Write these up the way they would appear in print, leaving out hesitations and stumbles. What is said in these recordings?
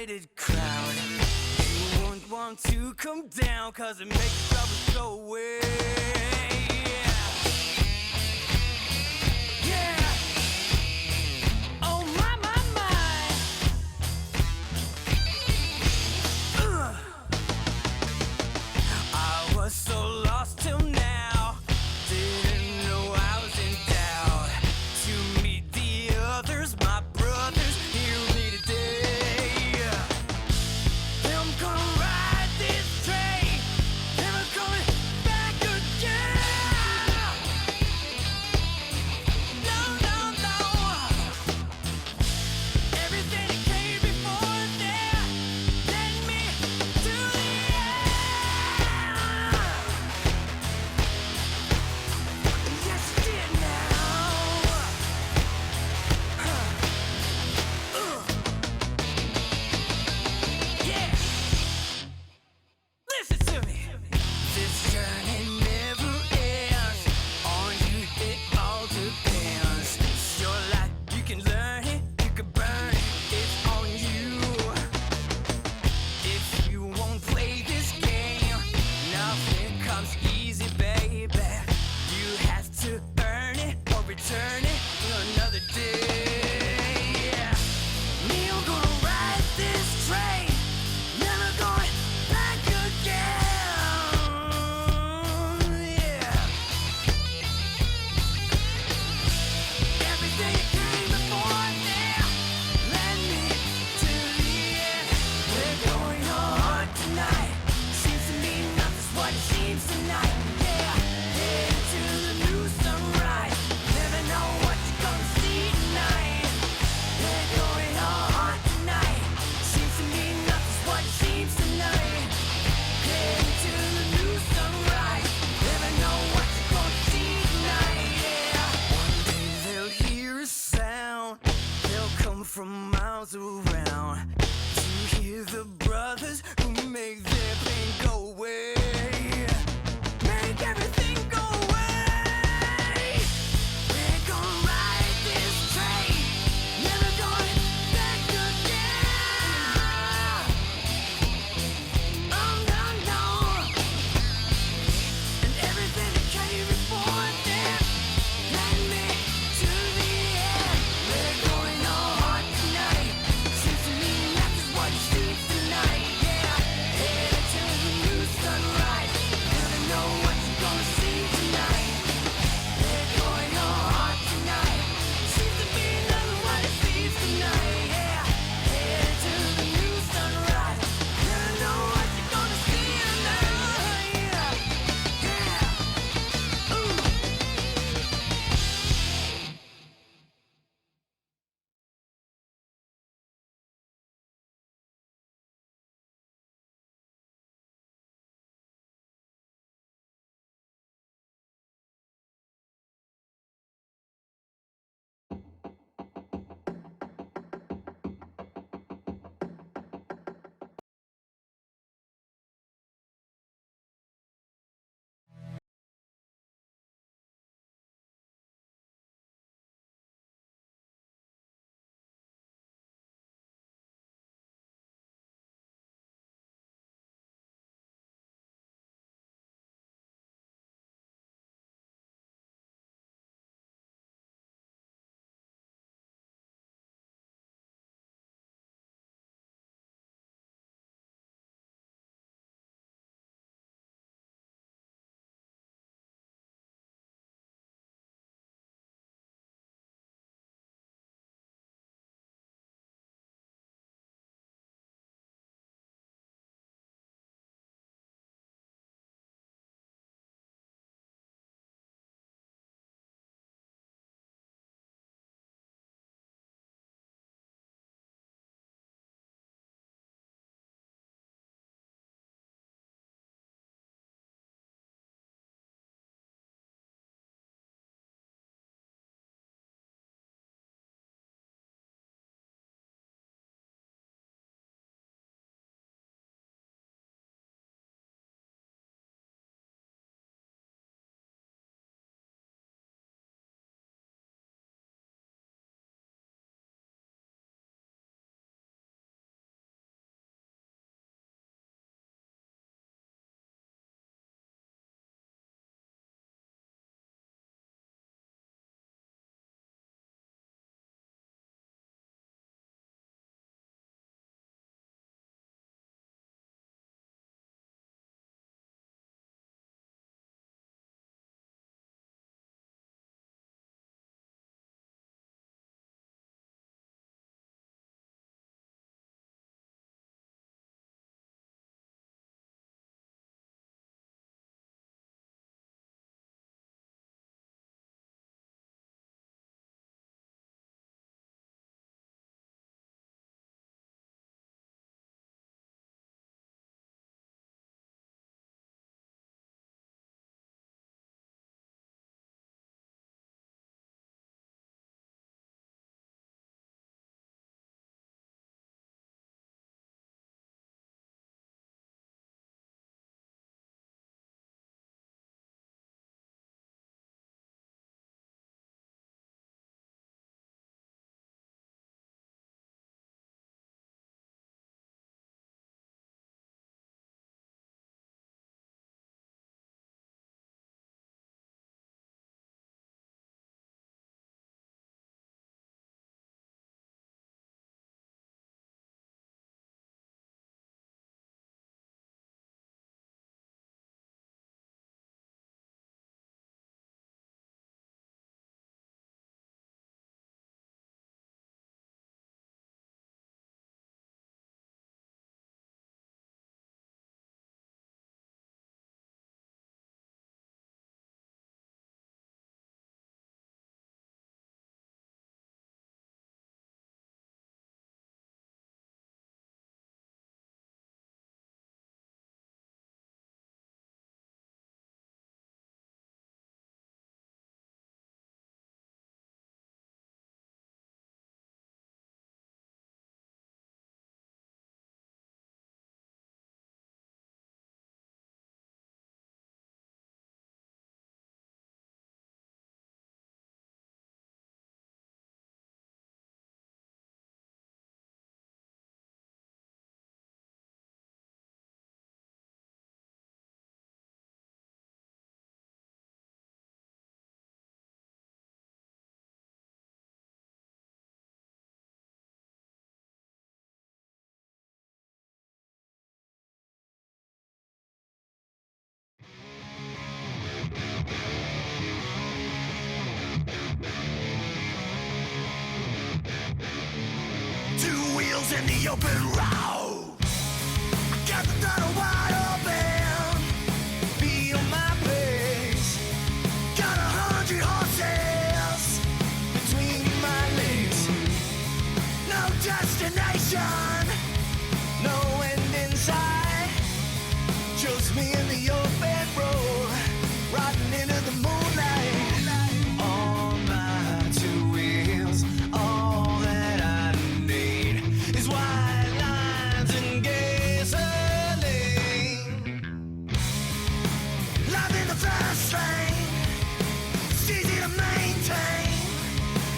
excited crowd. You won't want to come down, cause it makes trouble go away. Yeah. Oh my, my, my. I was so lost till now, didn't know I was in doubt. To meet the others, my brothers, hear me today. I'm gonna ride this train, never coming back again. wheels in the open road. I got the throttle wide open, feel my pace. Got 100 horses between my legs. No destination, no end in sight. Just me in the open road, riding into the moonlight. On my two wheels, all that I need is white lines and gasoline. Life in the fast lane, it's easy to maintain.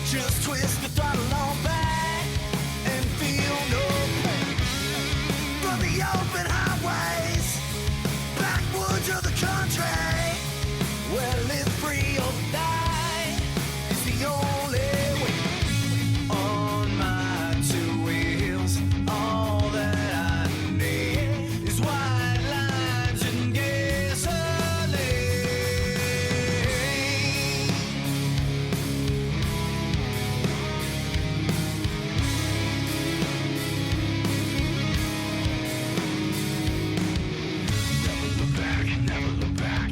Just twist the throttle on back and feel no pain. From the open highways, backwoods of the country, where live free or die is the only way. On my two wheels, all that I need is white lines and gasoline. Never look back, never look back,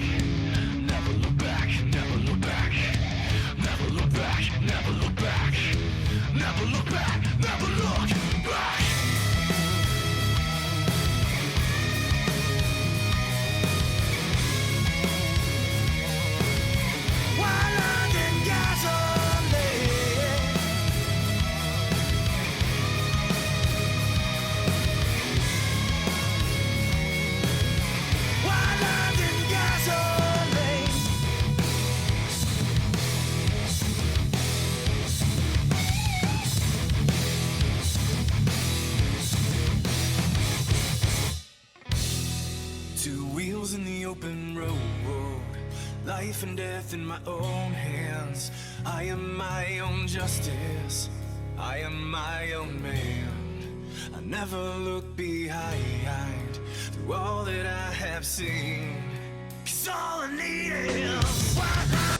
never look back, never look back, never look back, never look back, never look back, never look back. White lines and gasoline. White lines and gasoline. Two wheels in the open road, life and death in my own hands. I am my own justice, I am my own man. I never look behind through all that I have seen, 'cause all I need is white lines.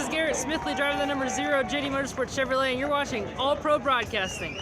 is Garrett Smithley, driving the number 0 JD Motorsports Chevrolet, and you're watching All Pro Broadcasting.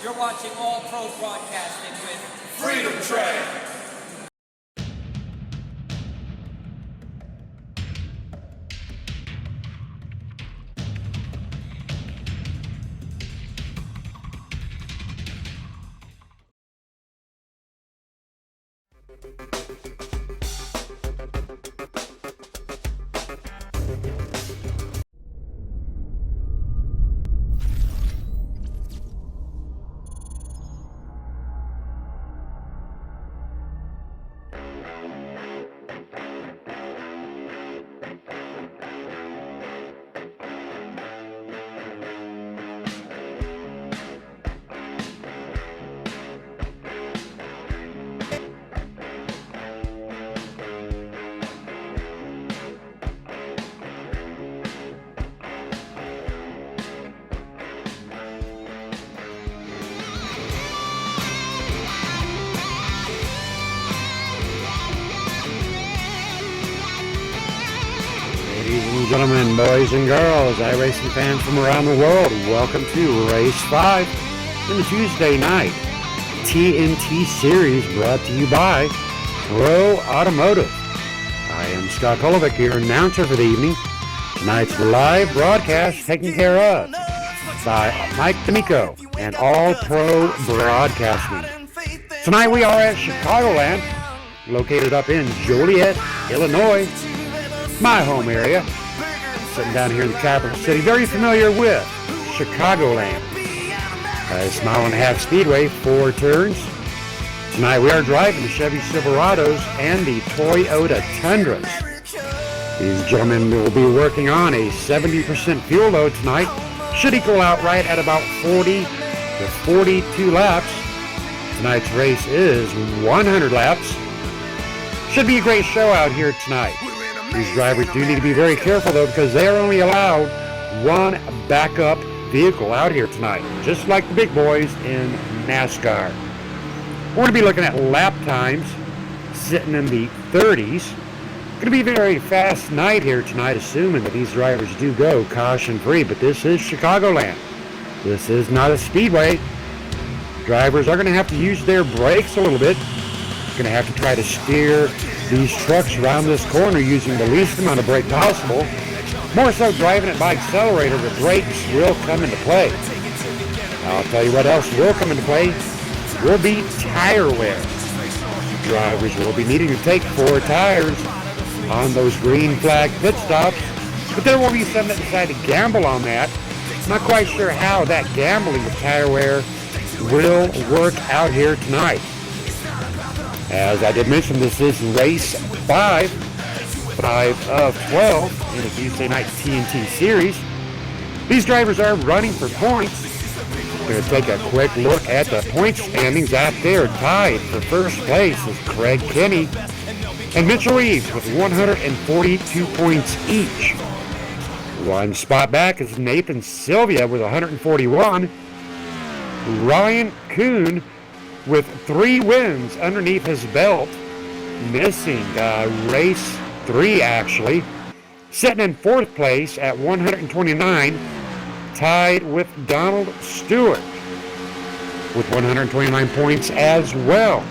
You're watching All Pro Broadcasting with Freedom Train. Ladies and gentlemen, boys and girls, iRacing fans from around the world, welcome to Race 5 in the Tuesday night TNT Series brought to you by Pro Automotive. I am Scott Kolovic, your announcer for the evening. Tonight's live broadcast taken care of by Mike D'Amico and All Pro Broadcasting. Tonight we are at Chicagoland, located up in Joliet, Illinois, my home area. Sitting down here in the capital city, very familiar with Chicagoland. It's mile and a half speedway, 4 turns. Tonight we are driving the Chevy Silverados and the Toyota Tundras. These gentlemen will be working on a 70% fuel load tonight. Should equal out right at about 40 to 42 laps. Tonight's race is 100 laps. Should be a great show out here tonight. These drivers do need to be very careful though, because they are only allowed one backup vehicle out here tonight, just like the big boys in NASCAR. We're going to be looking at lap times sitting in the 30s. Going to be a very fast night here tonight, assuming that these drivers do go caution free, but this is Chicagoland. This is not a speedway. Drivers are going to have to use their brakes a little bit. Going to have to try to steer these trucks around this corner using the least amount of brake possible. More so driving it by accelerator, the brakes will come into play. I'll tell you what else will come into play. Will be tire wear. Drivers will be needing to take 4 tires on those green flag pit stops, but there will be some that decide to gamble on that. Not quite sure how that gambling with tire wear will work out here tonight. As I did mention, this is race 5 of 12 in the Tuesday night TNT series. These drivers are running for points. We're going to take a quick look at the point standings. Out there tied for first place is Craig Kenny and Mitchell Reeves with 142 points each. One spot back is Nathan Sylvia with 141. Ryan Kuhn with 3 wins underneath his belt, missing race 3 actually. Sitting in 4th place at 129, tied with Donald Stewart with 129 points as well.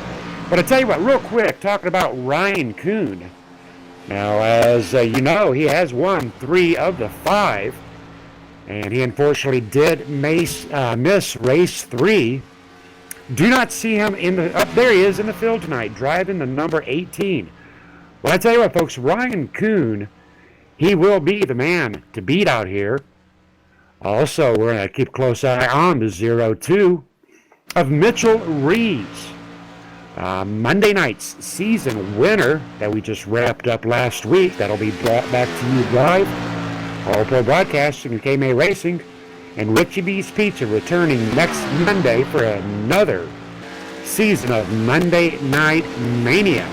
But I tell you what, real quick, talking about Ryan Kuhn. Now, as you know, he has won 3 of the 5 And he unfortunately did miss race 3. Do not see him in the... Up there he is in the field tonight, driving the number 18. Well, I tell you what, folks, Ryan Kuhn, he will be the man to beat out here. Also, we're going to keep a close eye on the 02 of Mitchell Reeves. Monday night's season winner that we just wrapped up last week. That'll be brought back to you live. All Pro Broadcasting and KMA Racing. And Richie B's Pizza returning next Monday for another season of Monday Night Mania.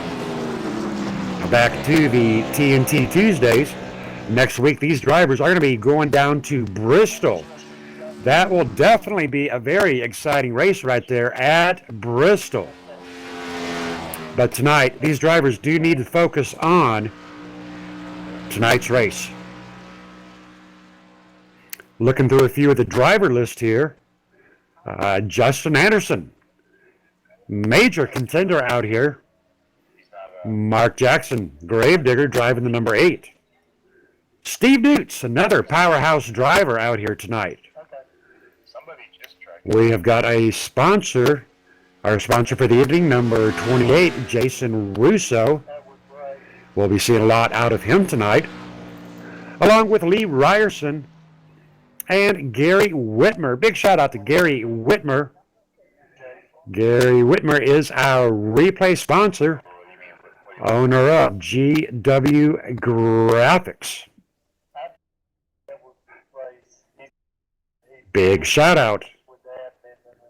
Back to the TNT Tuesdays. Next week, these drivers are going to be going down to Bristol. That will definitely be a very exciting race right there at Bristol. But tonight, these drivers do need to focus on tonight's race. Looking through a few of the driver list here. Justin Anderson, major contender out here. Mark Jackson, Gravedigger, driving the number 8. Steve Dutz, another powerhouse driver out here tonight. We have got a sponsor, our sponsor for the evening, number 28, Jason Russo. We'll be seeing a lot out of him tonight, along with Lee Ryerson and Gary Whitmer. Big shout out to Gary Whitmer. Gary Whitmer is our replay sponsor, owner of GW Graphics. Big shout out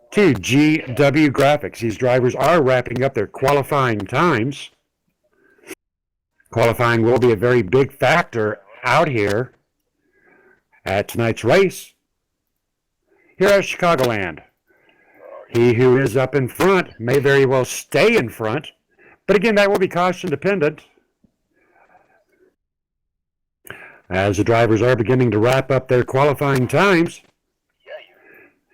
to GW Graphics. These drivers are wrapping up their qualifying times. Qualifying will be a very big factor out here at tonight's race here at Chicagoland. He who is up in front may very well stay in front, but again, that will be caution dependent as the drivers are beginning to wrap up their qualifying times.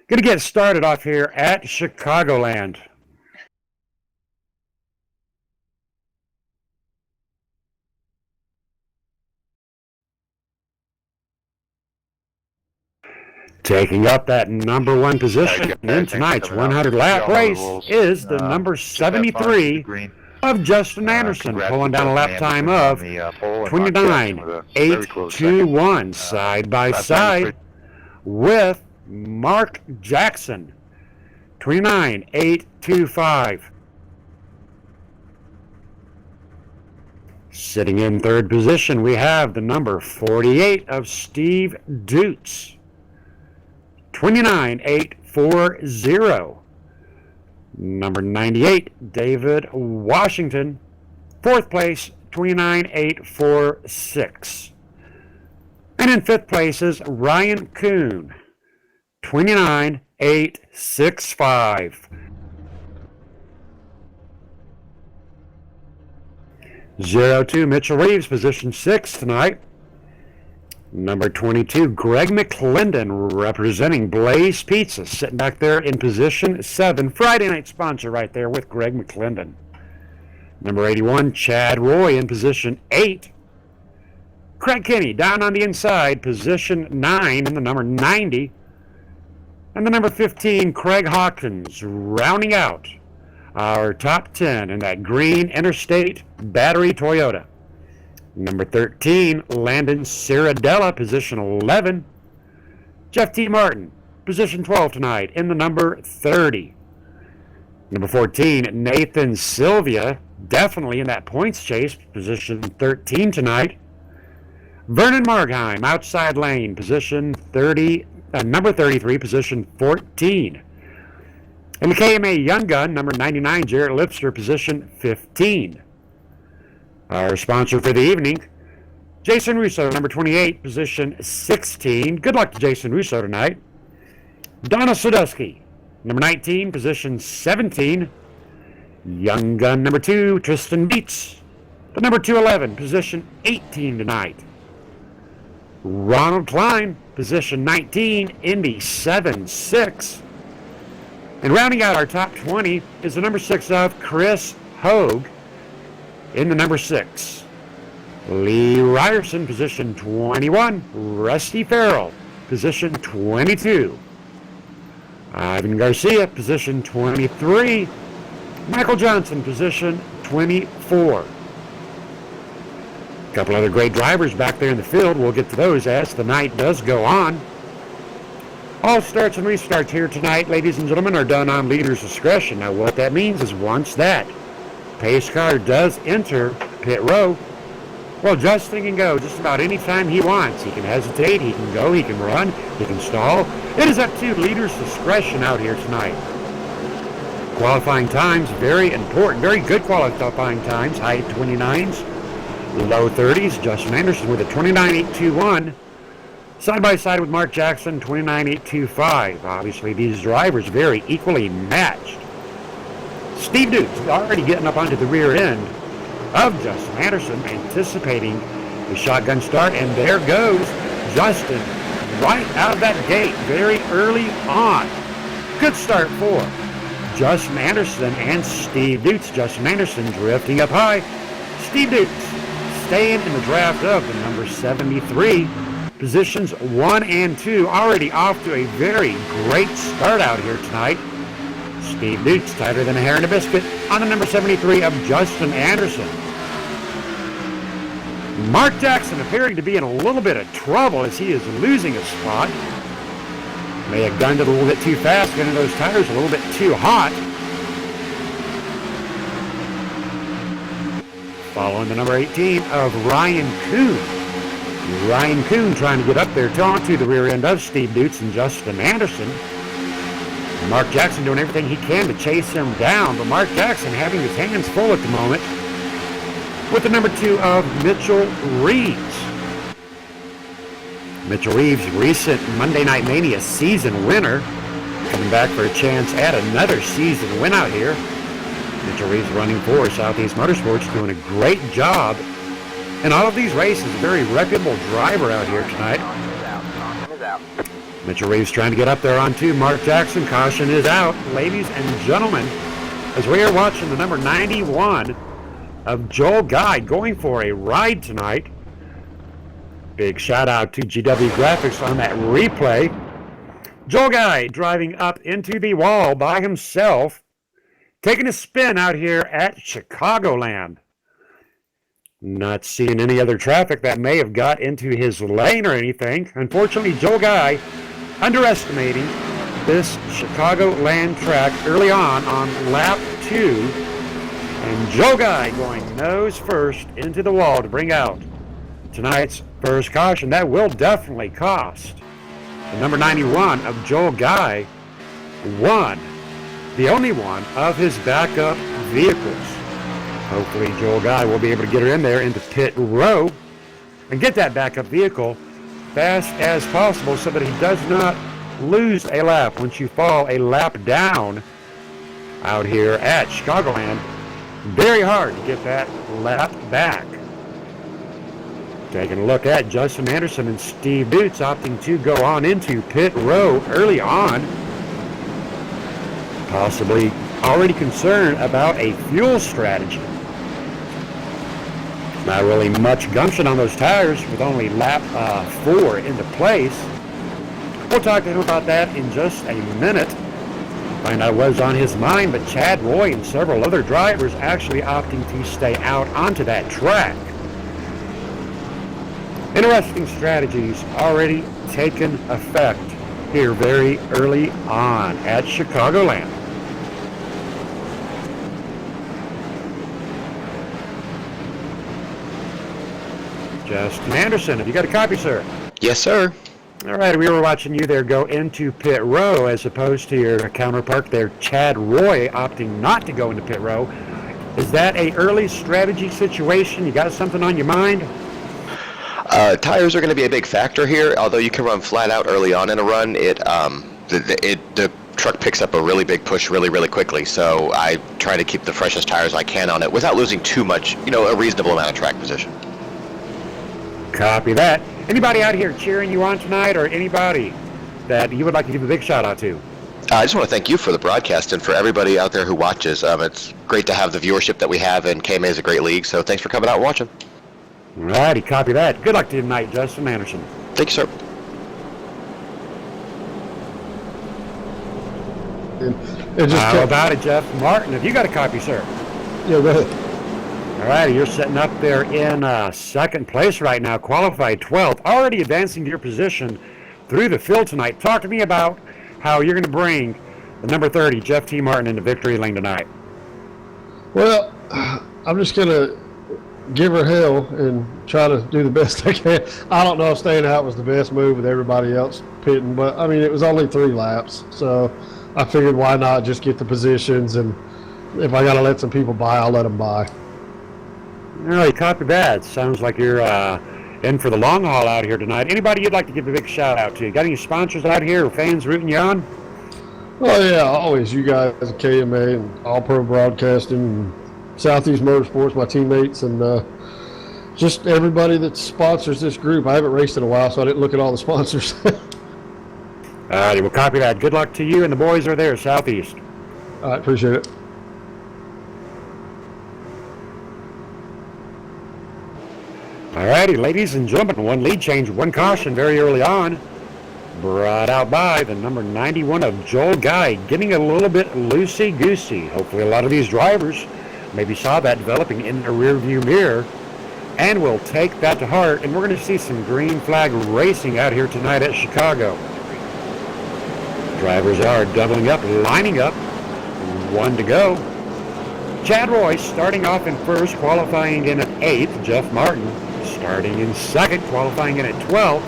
Going to get started off here at Chicagoland. Taking up that number 1 position in tonight's 100-lap race is the number 73 of Justin Anderson, pulling down a lap time of 29.821, side by side with Mark Jackson, 29.825. Sitting in third position, we have the number 48 of Steve Dutz, 29.840. Number 98, David Washington, fourth place, 29.846. And in fifth place is Ryan Kuhn, 29.865. 02 Mitchell Reeves, position 6 tonight. Number 22, Greg McClendon, representing Blaze Pizza, sitting back there in position 7. Friday night sponsor right there with Greg McClendon. Number 81, Chad Roy in position 8. Craig Kinney down on the inside, position 9 in the number 90. And the number 15, Craig Hawkins, rounding out our top 10 in that green Interstate battery Toyota. Number 13, Landon Ciradella, position 11. Jeff T. Martin, position 12 tonight in the number 30. Number 14, Nathan Sylvia, definitely in that points chase, position 13 tonight. Vernon Margheim, outside lane, position 30, number 33, position 14. And the KMA Young Gun, number 99, Jarrett Lipster, position 15. Our sponsor for the evening, Jason Russo, number 28, position 16. Good luck to Jason Russo tonight. Donna Sadusky, number 19, position 17. Young Gun, number 2, Tristan Beats, the number 211, position 18 tonight. Ronald Klein, position 19, Indy 7-6. And rounding out our top 20 is the number 6 of Chris Hogue in the number 6. Lee Ryerson, position 21. Rusty Farrell, position 22. Ivan Garcia, position 23. Michael Johnson, position 24. A couple other great drivers back there in the field. We'll get to those as the night does go on. All starts and restarts here tonight, ladies and gentlemen, are done on leader's discretion. Now, what that means is once that pace car does enter pit row, well, Justin can go just about any time he wants. He can hesitate, he can go, he can run, he can stall. It is up to leader's discretion out here tonight. Qualifying times, very important, very good qualifying times, high 29s, low 30s. Justin Anderson with a 29.821. Side by side with Mark Jackson, 29.825. Obviously, these drivers very equally matched. Steve Dukes already getting up onto the rear end of Justin Anderson, anticipating the shotgun start, and there goes Justin right out of that gate very early on. Good start for Justin Anderson and Steve Dukes. Justin Anderson drifting up high. Steve Dukes staying in the draft of the number 73. Positions 1 and 2 already off to a very great start out here tonight. Steve Dukes tighter than a hair in a biscuit on the number 73 of Justin Anderson. Mark Jackson appearing to be in a little bit of trouble as he is losing a spot. May have gunned it a little bit too fast, getting those tires a little bit too hot. Following the number 18 of Ryan Kuhn. Ryan Kuhn trying to get up there to the rear end of Steve Dukes and Justin Anderson. Mark Jackson doing everything he can to chase him down, but Mark Jackson having his hands full at the moment with the number 2 of Mitchell Reeves. Mitchell Reeves, recent Monday Night Mania season winner, coming back for a chance at another season win out here. Mitchell Reeves running for Southeast Motorsports, doing a great job in all of these races. A very reputable driver out here tonight. Mitchell Reeves trying to get up there on 2. Mark Jackson, caution is out. Ladies and gentlemen, as we are watching the number 91 of Joel Guy going for a ride tonight. Big shout out to GW Graphics on that replay. Joel Guy driving up into the wall by himself, taking a spin out here at Chicagoland. Not seeing any other traffic that may have got into his lane or anything. Unfortunately, Joel Guy underestimating this Chicagoland track early on lap 2. And Joe Guy going nose first into the wall to bring out tonight's first caution. That will definitely cost the number 91 of Joel Guy the only one of his backup vehicles. Hopefully Joel Guy will be able to get her in there into pit row and get that backup vehicle fast as possible so that he does not lose a lap. Once you fall a lap down out here at Chicagoland, very hard to get that lap back. Taking a look at Justin Anderson and Steve Dukes opting to go on into pit row early on. Possibly already concerned about a fuel strategy. Not really much gumption on those tires with only lap 4 into place. We'll talk to him about that in just a minute. Find out what's on his mind, but Chad Roy and several other drivers actually opting to stay out onto that track. Interesting strategies already taken effect here very early on at Chicagoland. Justin Anderson, have you got a copy, sir? Yes, sir. All right, we were watching you there go into pit row as opposed to your counterpart there, Chad Roy, opting not to go into pit row. Is that a early strategy situation? You got something on your mind? Tires are going to be a big factor here. Although you can run flat out early on in a run, the truck picks up a really big push really quickly. So I try to keep the freshest tires I can on it without losing too much, a reasonable amount of track position. Copy that. Anybody out here cheering you on tonight, or anybody that you would like to give a big shout out to? I just want to thank you for the broadcast and for everybody out there who watches. It's great to have the viewership that we have, and KMA is a great league, so thanks for coming out and watching. All righty, copy that. Good luck to you tonight, Justin Anderson. Thank you, sir. it just How kept, about it, Jeff Martin? Have you got a copy, sir? yeah, go ahead. All right, you're sitting up there in second place right now, qualified 12th, already advancing to your position through the field tonight. Talk to me about how you're going to bring the number 30, Jeff T. Martin, into victory lane tonight. Well, I'm just going to give her hell and try to do the best I can. I don't know if staying out was the best move with everybody else pitting, but I mean, it was only 3 laps. So I figured why not just get the positions, and if I got to let some people by, I'll let them by. All right, copy that. Sounds like you're in for the long haul out here tonight. Anybody you'd like to give a big shout out to? Got any sponsors out here or fans rooting you on? Oh, yeah, always. You guys at KMA and All Pro Broadcasting and Southeast Motorsports, my teammates, and just everybody that sponsors this group. I haven't raced in a while, so I didn't look at all the sponsors. All right, we'll copy that. Good luck to you, and the boys are there, Southeast. All right, appreciate it. All righty, ladies and gentlemen, 1 lead change, 1 caution very early on. Brought out by the number 91 of Joel Guy, getting a little bit loosey-goosey. Hopefully a lot of these drivers maybe saw that developing in the rearview mirror and will take that to heart. And we're going to see some green flag racing out here tonight at Chicago. Drivers are doubling up, lining up. 1 to go. Chad Royce starting off in first, qualifying in at 8th. Jeff Martin starting in second, qualifying in at 12th.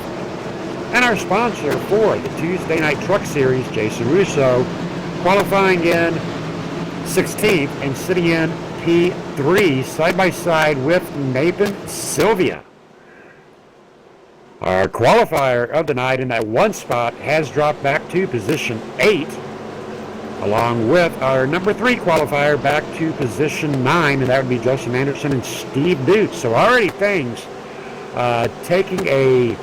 And our sponsor for the Tuesday Night Truck Series, Jason Russo, qualifying in 16th and sitting in P3 side by side with Nathan Sylvia. Our qualifier of the night in that 1 spot has dropped back to position 8, along with our number 3 qualifier back to position 9, and that would be Justin Anderson and Steve Dutz. So already things taking a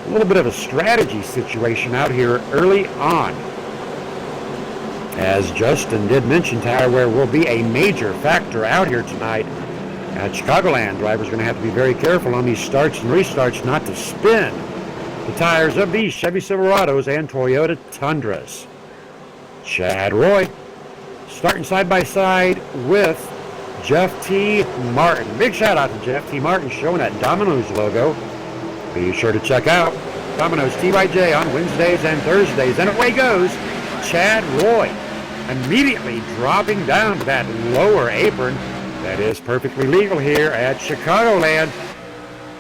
little bit of a strategy situation out here early on. As Justin did mention, tire will be a major factor out here tonight at Chicagoland. Drivers are going to have to be very careful on these starts and restarts not to spin the tires of these Chevy Silverados and Toyota Tundras. Chad Roy starting side by side with Jeff T. Martin. Big shout out to Jeff T. Martin showing that Domino's logo. Be sure to check out Domino's TYJ on Wednesdays and Thursdays. And away goes Chad Roy, immediately dropping down to that lower apron. That is perfectly legal here at Chicagoland.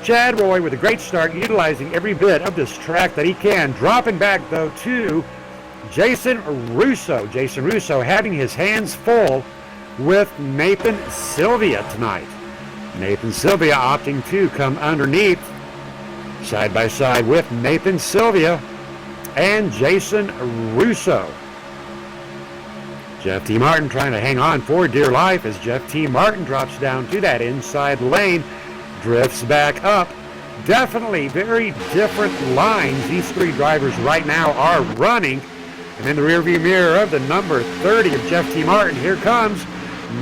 Chad Roy with a great start, utilizing every bit of this track that he can. Dropping back, though, to Jason Russo. Jason Russo having his hands full with Nathan Sylvia tonight. Nathan Sylvia opting to come underneath, side by side with Nathan Sylvia and Jason Russo. Jeff T. Martin trying to hang on for dear life as Jeff T. Martin drops down to that inside lane, drifts back up. Definitely very different lines these 3 drivers right now are running. And in the rearview mirror of the number 30 of Jeff T. Martin, here comes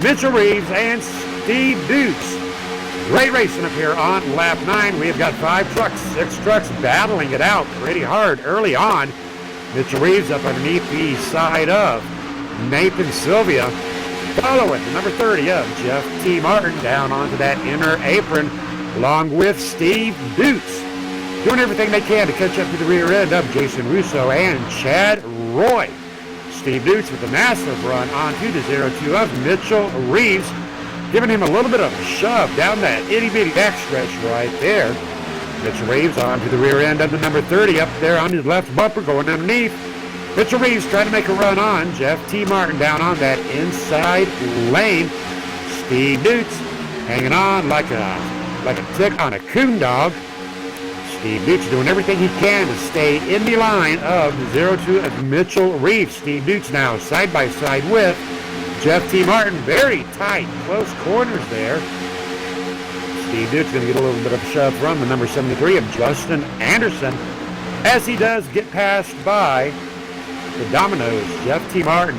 Mitchell Reeves and Steve Dutz. Great racing up here on lap 9. We have got 5 trucks, 6 trucks battling it out pretty hard early on. Mitchell Reeves up underneath the side of Nathan Sylvia. Following the number 30 of Jeff T. Martin down onto that inner apron, along with Steve Dutz. Doing everything they can to catch up to the rear end of Jason Russo and Chad Roy. Steve Dutz with a massive run onto the 0-2 of Mitchell Reeves, giving him a little bit of a shove down that itty-bitty backstretch right there. Mitchell Reeves onto the rear end of the number 30 up there on his left bumper going underneath. Mitchell Reeves trying to make a run on Jeff T. Martin down on that inside lane. Steve Dutz hanging on like a tick on a coon dog. Steve Dutz doing everything he can to stay in the line of the 0-2 of Mitchell Reeves. Steve Dutz now side by side with Jeff T. Martin. Very tight, close corners there. Steve Dutz going to get a little bit of a shove from the number 73 of Justin Anderson as he does get passed by the Domino's Jeff T. Martin,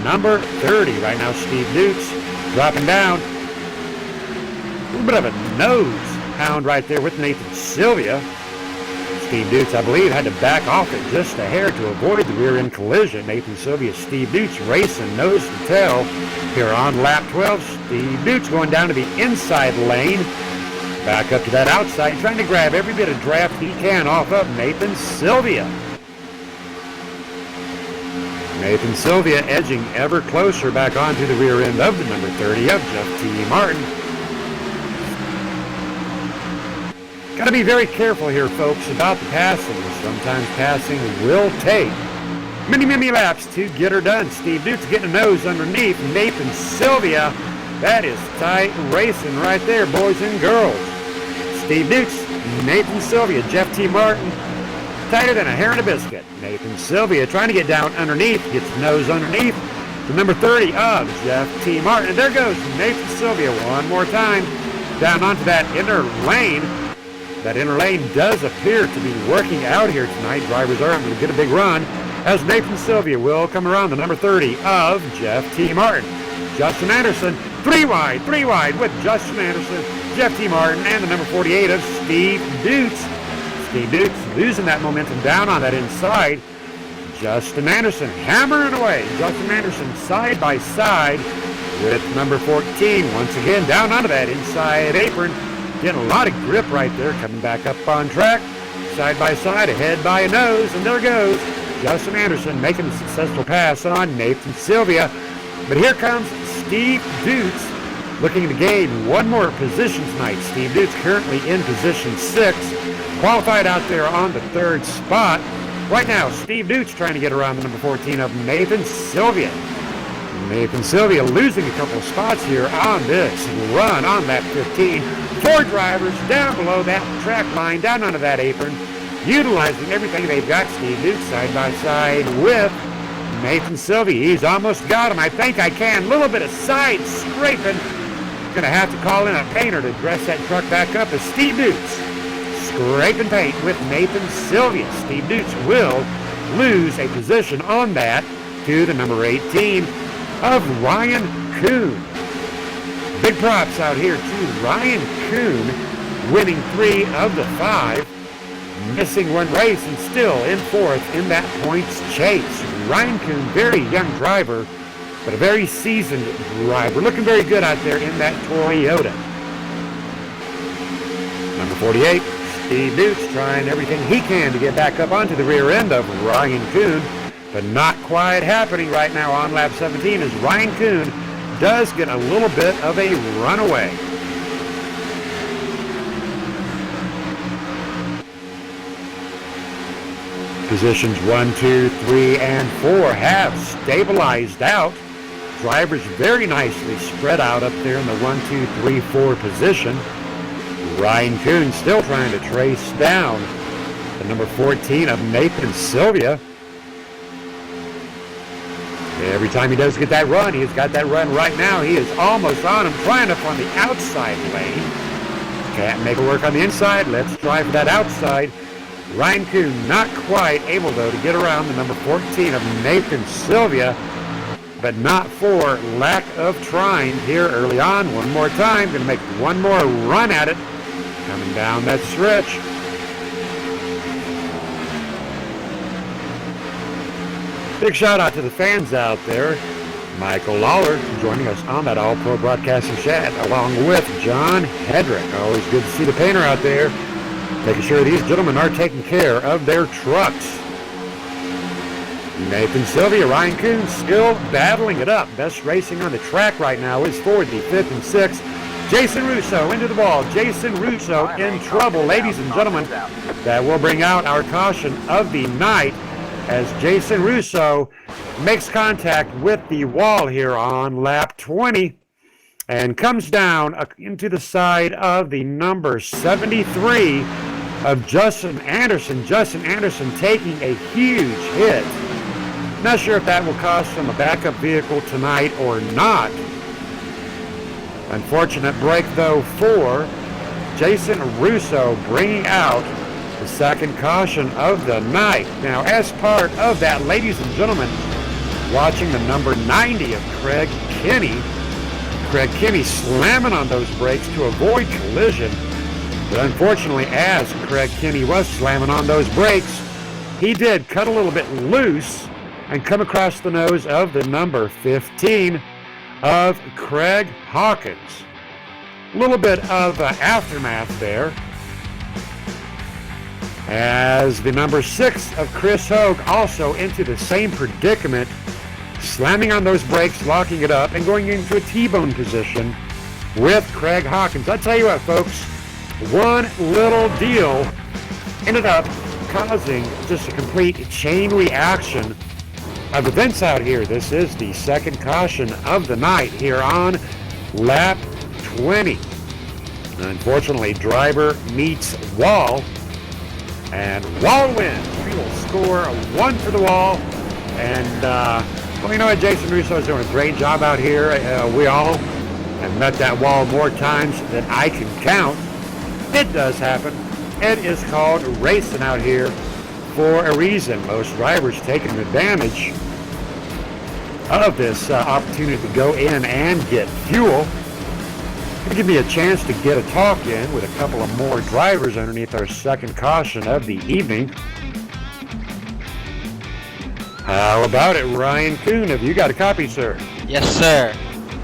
number 30. Right now, Steve Dutz dropping down. A little bit of a nose pound right there with Nathan Sylvia. Steve Dukes, I believe, had to back off it just a hair to avoid the rear end collision. Nathan Sylvia, Steve Dukes racing nose to tail here on lap 12. Steve Dukes going down to the inside lane. Back up to that outside, trying to grab every bit of draft he can off of Nathan Sylvia. Nathan Sylvia edging ever closer back onto the rear end of the number 30 of Jeff T. Martin. Got to be very careful here, folks, about the passing. Sometimes passing will take many laps to get her done. Steve Dukes getting a nose underneath Nathan Sylvia. That is tight racing right there, boys and girls. Steve Dukes, Nathan Sylvia, Jeff T. Martin, tighter than a hair in a biscuit. Nathan Sylvia trying to get down underneath, gets nose underneath. The number 30 of Jeff T. Martin. And there goes Nathan Sylvia one more time down onto that inner lane. That inner lane does appear to be working out here tonight. Drivers are able to get a big run as Nathan Sylvia will come around the number 30 of Jeff T. Martin. Justin Anderson, three wide with Justin Anderson, Jeff T. Martin, and the number 48 of Steve Dukes. Steve Dukes losing that momentum down on that inside. Justin Anderson hammering away. Justin Anderson side by side with number 14. Once again down onto that inside apron. Getting a lot of grip right there, coming back up on track, side by side, ahead by a nose, and there goes Justin Anderson making a successful pass on Nathan Sylvia. But here comes Steve Dukes looking to gain one more position tonight. Steve Dukes currently in position 6, qualified out there on the 3rd spot. Right now, Steve Dukes trying to get around the number 14 of Nathan Sylvia. Nathan Sylvia losing a couple of spots here on this run on lap 15. 4 drivers down below that track line, down onto that apron, utilizing everything they've got. Steve Dukes side by side with Nathan Sylvia. He's almost got him. I think I can. A little bit of side scraping. Going to have to call in a painter to dress that truck back up as Steve Dukes scraping paint with Nathan Sylvia. Steve Dukes will lose a position on that to the number 18 of Ryan Kuhn. Big props out here to Ryan Kuhn, winning 3 of the 5, missing 1 race and still in 4th in that points chase. Ryan Kuhn, very young driver, but a very seasoned driver. Looking very good out there in that Toyota. Number 48, Steve Dukes trying everything he can to get back up onto the rear end of Ryan Kuhn, but not quite happening right now on lap 17 as Ryan Kuhn does get a little bit of a runaway. Positions 1, 2, 3, and 4 have stabilized out. Drivers very nicely spread out up there in the 1, 2, 3, 4 position. Ryan Kuhn still trying to trace down the number 14 of Nathan Sylvia. Every time he does get that run, he's got that run right now. He is almost on him, trying up on the outside lane. Can't make it work on the inside. Let's try for that outside. Ryan Kuhn not quite able, though, to get around the number 14 of Nathan Sylvia, but not for lack of trying here early on. One more time, going to make one more run at it. Coming down that stretch. Big shout out to the fans out there. Michael Lawler joining us on that All Pro Broadcasting chat, along with John Hedrick. Always good to see the painter out there, making sure these gentlemen are taking care of their trucks. Nathan Sylvia, Ryan Kuhn still battling it up. Best racing on the track right now is for the 5th and 6th. Jason Russo into the wall. Jason Russo in trouble, ladies and gentlemen. That will bring out our caution of the night, as Jason Russo makes contact with the wall here on lap 20 and comes down into the side of the number 73 of Justin Anderson. Justin Anderson taking a huge hit. Not sure if that will cost him a backup vehicle tonight or not. Unfortunate break, though, for Jason Russo, bringing out the second caution of the night. Now, as part of that, ladies and gentlemen, watching the number 90 of Craig Kinney. Craig Kinney slamming on those brakes to avoid collision. But unfortunately, as Craig Kinney was slamming on those brakes, he did cut a little bit loose and come across the nose of the number 15 of Craig Hawkins. A little bit of aftermath there, as the number 6 of Chris Hogue also into the same predicament, slamming on those brakes, locking it up, and going into a T-bone position with Craig Hawkins. I tell you what, folks, one little deal ended up causing just a complete chain reaction of events out here. This is the second caution of the night here on lap 20. Unfortunately, driver meets wall, and wall wins. We will score 1 for the wall. And, well, you know what? Jason Russo is doing a great job out here. We all have met that wall more times than I can count. It does happen. It is called racing out here for a reason. Most drivers taking advantage of this opportunity to go in and get fuel. It'll give me a chance to get a talk in with a couple of more drivers underneath our second caution of the evening. How about it, Ryan Kuhn? Have you got a copy, sir? Yes, sir.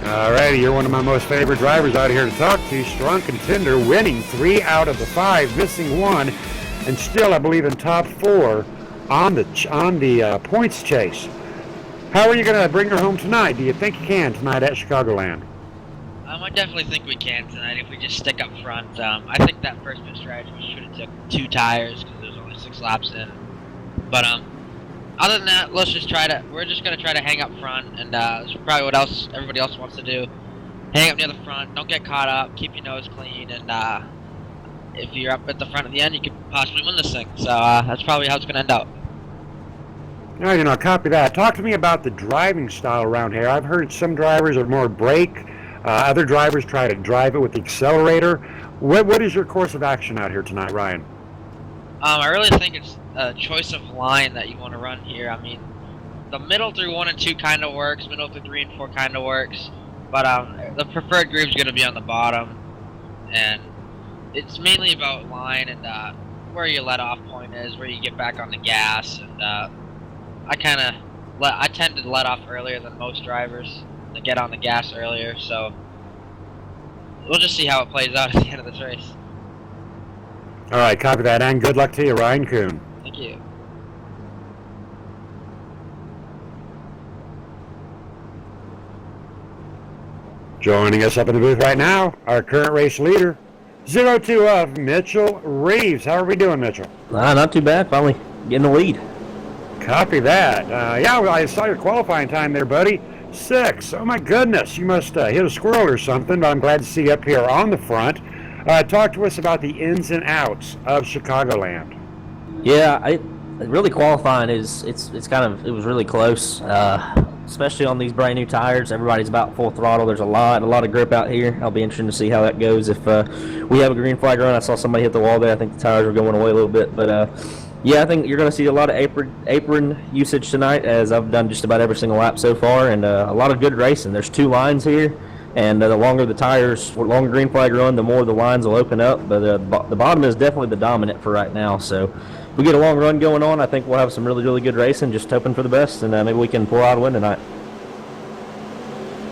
All righty, you're one of my most favorite drivers out here to talk to. Strong contender, winning 3 out of the 5, missing 1, and still, I believe, in top 4 on the points chase. How are you going to bring her home tonight? Do you think you can tonight at Chicagoland? I definitely think we can tonight if we just stick up front. I think that first pit strategy we should have took 2 tires because there's only 6 laps in. But other than that, we're just gonna try to hang up front, and that's probably what everybody else wants to do. Hang up near the front, don't get caught up, keep your nose clean, and if you're up at the front at the end, you could possibly win this thing. So that's probably how it's gonna end up. No, you know, copy that. Talk to me about the driving style around here. I've heard some drivers are more brake, other drivers try to drive it with the accelerator. What is your course of action out here tonight, Ryan? I really think it's a choice of line that you want to run here. I mean, the middle through 1 and 2 kind of works, middle through 3 and 4 kind of works, but the preferred groove is going to be on the bottom, and it's mainly about line and where your let-off point is, where you get back on the gas, and I tend to let off earlier than most drivers to get on the gas earlier, so we'll just see how it plays out at the end of this race. All right, copy that, and good luck to you, Ryan Kuhn. Thank you. Joining us up in the booth right now, our current race leader, 02 of Mitchell Reeves. How are we doing, Mitchell? Not too bad. Finally getting the lead. Copy that. Yeah, well, I saw your qualifying time there, buddy. 6. Oh, my goodness. You must hit a squirrel or something, but I'm glad to see you up here on the front. Talk to us about the ins and outs of Chicagoland. Yeah, really qualifying it was really close, especially on these brand new tires. Everybody's about full throttle. There's a lot of grip out here. I'll be interested to see how that goes. If we have a green flag run, I saw somebody hit the wall there. I think the tires were going away a little bit, but yeah, I think you're going to see a lot of apron usage tonight, as I've done just about every single lap so far, and a lot of good racing. There's 2 lines here. And the longer the tires, the longer green flag run, the more the lines will open up. But the bottom is definitely the dominant for right now. So if we get a long run going on, I think we'll have some really, really good racing. Just hoping for the best, and maybe we can pull out a win tonight.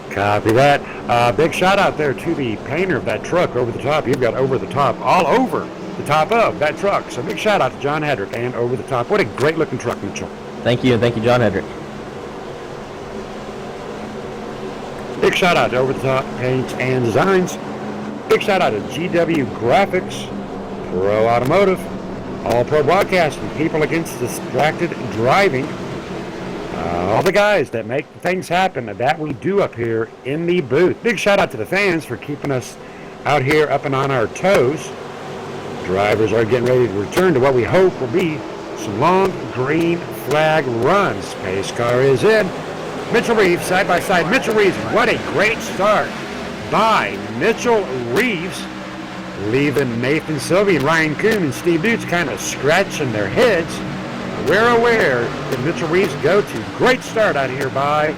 Copy that. Big shout out there to the painter of that truck over the top. You've got over the top all over the top of that truck. So big shout out to John Hedrick and over the top. What a great looking truck, Mitchell. Thank you, and thank you, John Hedrick. Big shout out to Over the Top Paints and Designs. Big shout out to GW Graphics, Pro Automotive, All Pro Broadcasting, People Against Distracted Driving. All the guys that make things happen that we do up here in the booth. Big shout out to the fans for keeping us out here up and on our toes. Drivers are getting ready to return to what we hope will be some long green flag runs. Pace car is in. Mitchell Reeves, side by side. Mitchell Reeves, what a great start by Mitchell Reeves, leaving Nathan Sylvie and Ryan Kuhn and Steve Dukes kind of scratching their heads. Where did Mitchell Reeves go to? Great start out here by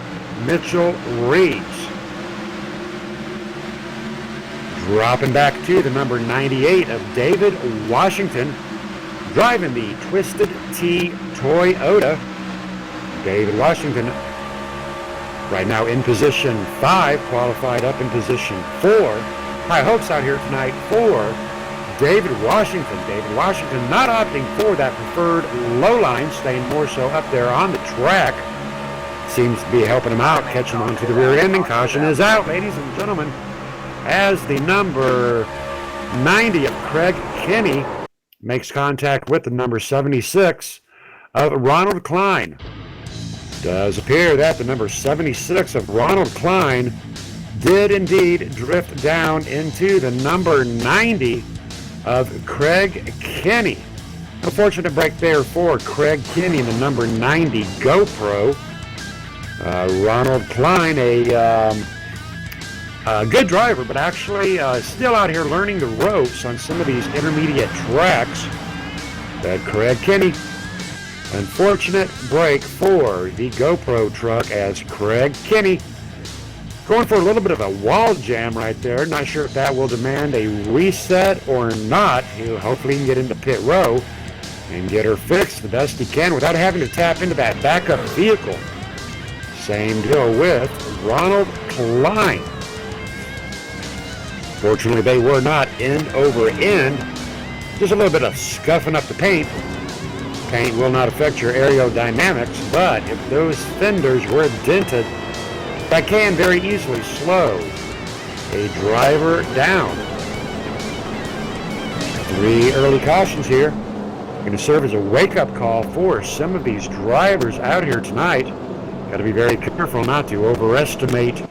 Mitchell Reeves. Dropping back to the number 98 of David Washington, driving the Twisted T Toyota. David Washington right now in position 5, qualified up in position 4. High hopes out here tonight for David Washington. David Washington not opting for that preferred low line, staying more so up there on the track. Seems to be helping him out, catching on to the rear end, and caution is out, ladies and gentlemen, as the number 90 of Craig Kinney makes contact with the number 76 of Ronald Klein. Does appear that the number 76 of Ronald Klein did indeed drift down into the number 90 of Craig Kinney. Unfortunate break there for Craig Kinney in the number 90 GoPro. Ronald Klein, a good driver, but actually still out here learning the ropes on some of these intermediate tracks. But Craig Kinney, unfortunate break for the GoPro truck as Craig Kinney going for a little bit of a wall jam right there. Not sure if that will demand a reset or not. He'll hopefully can get into pit row and get her fixed the best he can without having to tap into that backup vehicle. Same deal with Ronald Klein. Fortunately, they were not end over end. Just a little bit of scuffing up the paint. Paint will not affect your aerodynamics, but if those fenders were dented, that can very easily slow a driver down. 3 early cautions here. Going to serve as a wake-up call for some of these drivers out here tonight. Got to be very careful not to overestimate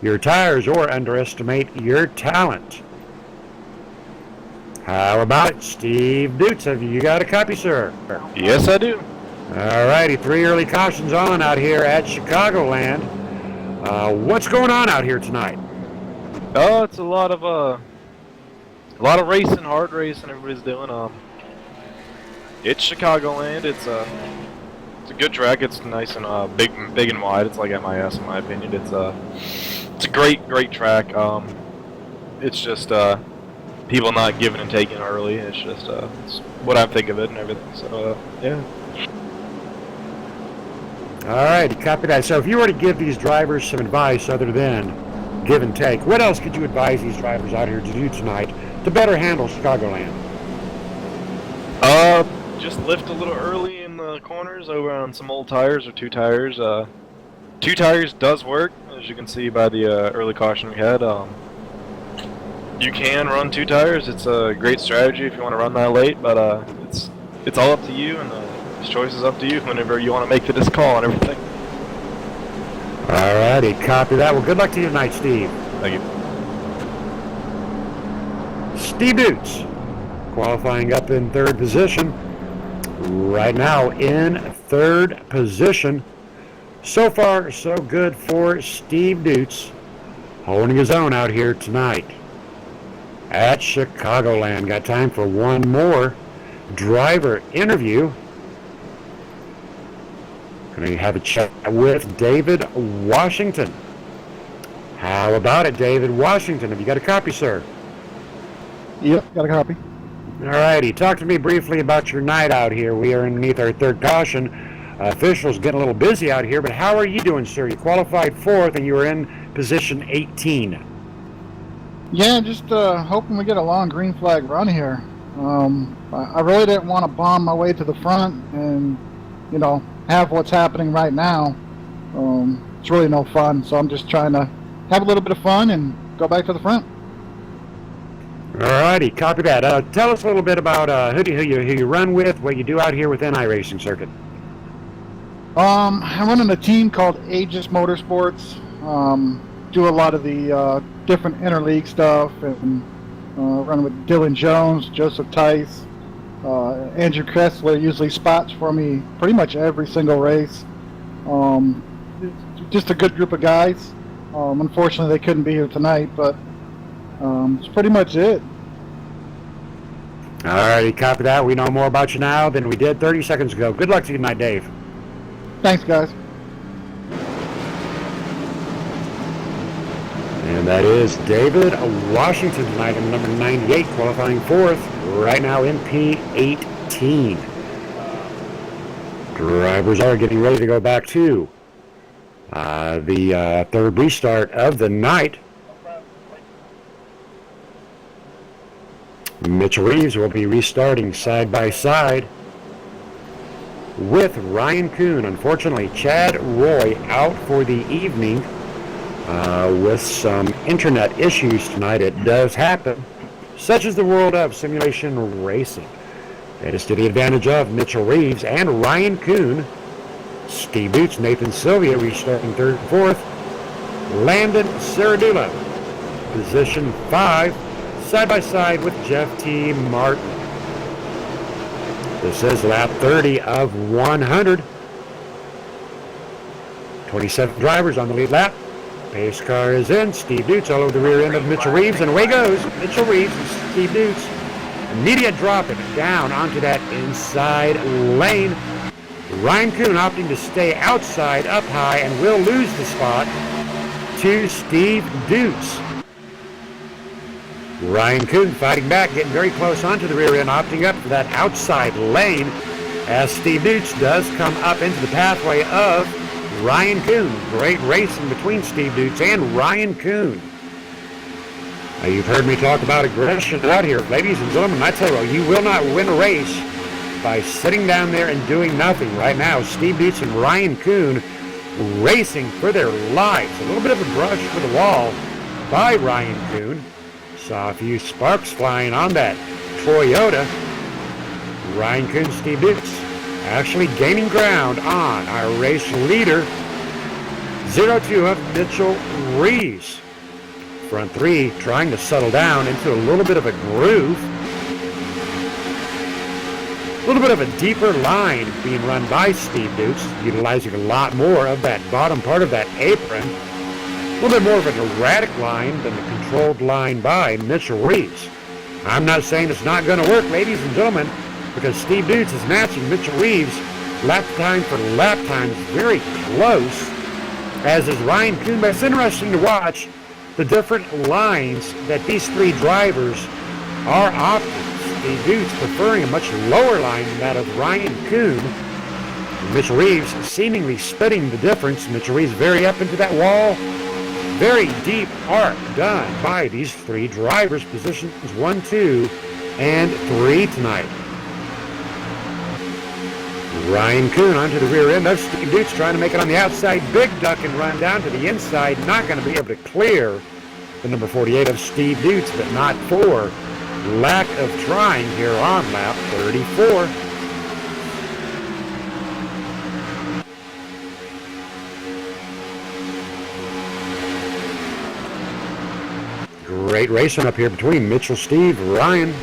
your tires or underestimate your talent. How about it, Steve Dutz? Have you got a copy, sir? Yes, I do. All righty, 3 early cautions on out here at Chicagoland. What's going on out here tonight? Oh, it's a lot of racing, hard racing. Everybody's doing. It's Chicagoland. It's a good track. It's nice and big and wide. It's like MIS in my opinion. It's a great track. It's just people not giving and taking early. It's just it's what I think of it and everything. So yeah. All right, copy that. So if you were to give these drivers some advice other than give and take, what else could you advise these drivers out here to do tonight to better handle Chicagoland? Just lift a little early in the corners over on some old tires or 2 tires. 2 tires does work, as you can see by the early caution we had. You can run 2 tires. It's a great strategy if you want to run that late, but it's all up to you, and the choice is up to you whenever you want to make this call and everything. All righty, copy that. Well, good luck to you tonight, Steve. Thank you. Steve Dutz, qualifying up in 3rd position. Right now in 3rd position. So far, so good for Steve Dutz, holding his own out here tonight at Chicagoland. Got time for one more driver interview. Going to have a chat with David Washington. How about it, David Washington? Have you got a copy, sir? Yep, got a copy. All righty. Talk to me briefly about your night out here. We are underneath our 3rd caution. Officials getting a little busy out here, but how are you doing, sir? You qualified 4th and you were in position 18. Yeah, just hoping we get a long green flag run here. I really didn't want to bomb my way to the front and, you know, have what's happening right now. It's really no fun, so I'm just trying to have a little bit of fun and go back to the front. All righty, copy that. Tell us a little bit about who you run with, what you do out here within iRacing circuit. I run in a team called Aegis Motorsports. Do a lot of the different interleague stuff, and run with Dylan Jones, Joseph Tice, Andrew Kressler usually spots for me pretty much every single race. Just a good group of guys. Unfortunately, they couldn't be here tonight, but that's pretty much it. All righty, copy that. We know more about you now than we did 30 seconds ago. Good luck to you tonight, Dave. Thanks, guys. And that is David Washington tonight in number 98, qualifying fourth, right now in P18. Drivers are getting ready to go back to the third restart of the night. Mitchell Reeves will be restarting side by side with Ryan Kuhn. Unfortunately, Chad Roy out for the evening with some internet issues tonight. It does happen. Such is the world of simulation racing. It is to the advantage of Mitchell Reeves and Ryan Kuhn. Steve Boots, Nathan Sylvia restarting third and fourth. Landon Saradula, position 5, side by side with Jeff T. Martin. This is lap 30 of 100. 27 drivers on the lead lap. Pace car is in. Steve Boots all over the rear end of Mitchell Reeves, and away goes Mitchell Reeves and Steve Boots. Immediate drop it down onto that inside lane. Ryan Kuhn opting to stay outside up high and will lose the spot to Steve Boots. Ryan Kuhn fighting back, getting very close onto the rear end, opting up for that outside lane as Steve Boots does come up into the pathway of Ryan Kuhn. Great racing between Steve Boots and Ryan Kuhn. Now, you've heard me talk about aggression out here. Ladies and gentlemen, I tell you what, you will not win a race by sitting down there and doing nothing. Right now, Steve Boots and Ryan Kuhn racing for their lives. A little bit of a brush for the wall by Ryan Kuhn. Saw a few sparks flying on that Toyota. Ryan Kuhn, Steve Boots actually gaining ground on our race leader, 0-2 of Mitchell Reeves. Front three trying to settle down into a little bit of a groove. A little bit of a deeper line being run by Steve Boots, utilizing a lot more of that bottom part of that apron. A little bit more of an erratic line than the controlled line by Mitchell Reeves. I'm not saying it's not going to work, ladies and gentlemen, because Steve Boots is matching Mitchell Reeves lap time for lap time, very close, as is Ryan Kuhn. But it's interesting to watch the different lines that these three drivers are opting. Steve Boots preferring a much lower line than that of Ryan Kuhn. Mitchell Reeves seemingly splitting the difference. Mitchell Reeves very up into that wall. Very deep arc done by these three drivers. Positions 1, 2, and 3 tonight. Ryan Kuhn onto the rear end of Steve Boots, trying to make it on the outside. Big duck and run down to the inside. Not going to be able to clear the number 48 of Steve Boots, but not for lack of trying here on lap 34. Great racing up here between Mitchell, Steve, Ryan.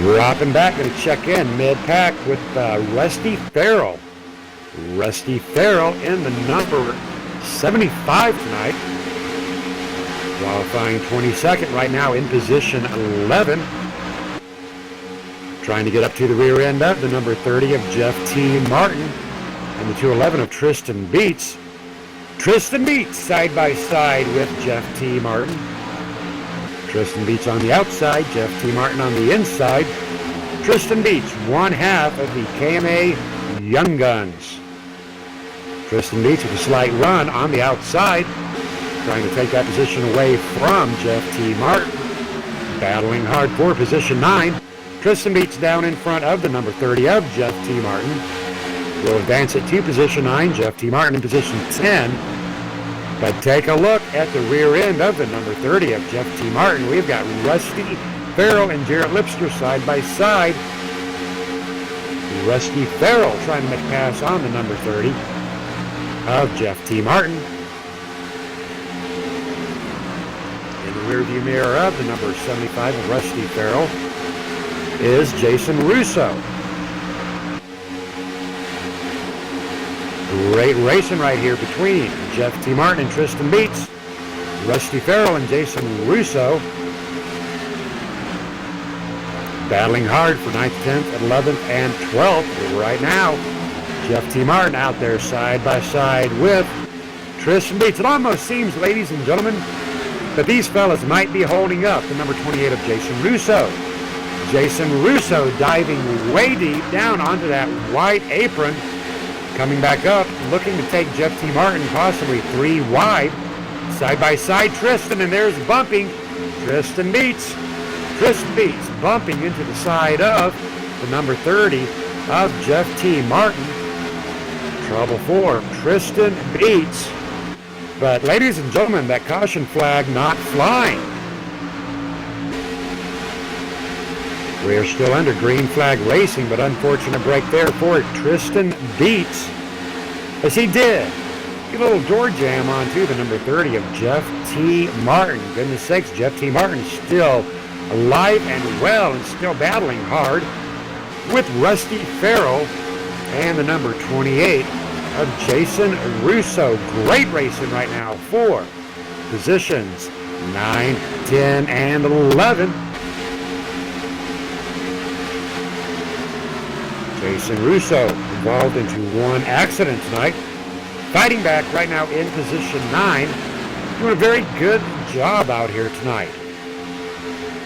Dropping back, going to check in mid-pack with Rusty Farrell. Rusty Farrell in the number 75 tonight. Qualifying 22nd right now in position 11. Trying to get up to the rear end of the number 30 of Jeff T. Martin and the 211 of Tristan Beats. Tristan Beats side by side with Jeff T. Martin. Tristan Beats on the outside, Jeff T. Martin on the inside. Tristan Beats, one half of the KMA Young Guns. Tristan Beats with a slight run on the outside, trying to take that position away from Jeff T. Martin. Battling hard for position 9. Tristan Beats down in front of the number 30 of Jeff T. Martin. Will advance it to position 9, Jeff T. Martin in position 10. But take a look at the rear end of the number 30 of Jeff T. Martin. We've got Rusty Farrell and Jarrett Lipster side by side. Rusty Farrell trying to make a pass on the number 30 of Jeff T. Martin. In the rearview mirror of the number 75 of Rusty Farrell is Jason Russo. Great racing right here between Jeff T. Martin and Tristan Beats. Rusty Farrell and Jason Russo battling hard for 9th, 10th, 11th, and 12th right now. Jeff T. Martin out there side by side with Tristan Beats. It almost seems, ladies and gentlemen, that these fellas might be holding up the number 28 of Jason Russo. Jason Russo diving way deep down onto that white apron, coming back up, looking to take Jeff T. Martin possibly 3 wide. Side by side, Tristan, and there's bumping. Tristan Beats bumping into the side of the number 30 of Jeff T. Martin. Trouble for Tristan Beats. But ladies and gentlemen, that caution flag not flying. We're still under green flag racing, but unfortunate break there for Tristan Beats. As he did get a little door jam onto the number 30 of Jeff T. Martin. Goodness sakes, Jeff T. Martin still alive and well and still battling hard with Rusty Farrell and the number 28 of Jason Russo. Great racing right now for positions 9, 10, and 11. Jason Russo involved into one accident tonight. Fighting back right now in position 9. Doing a very good job out here tonight.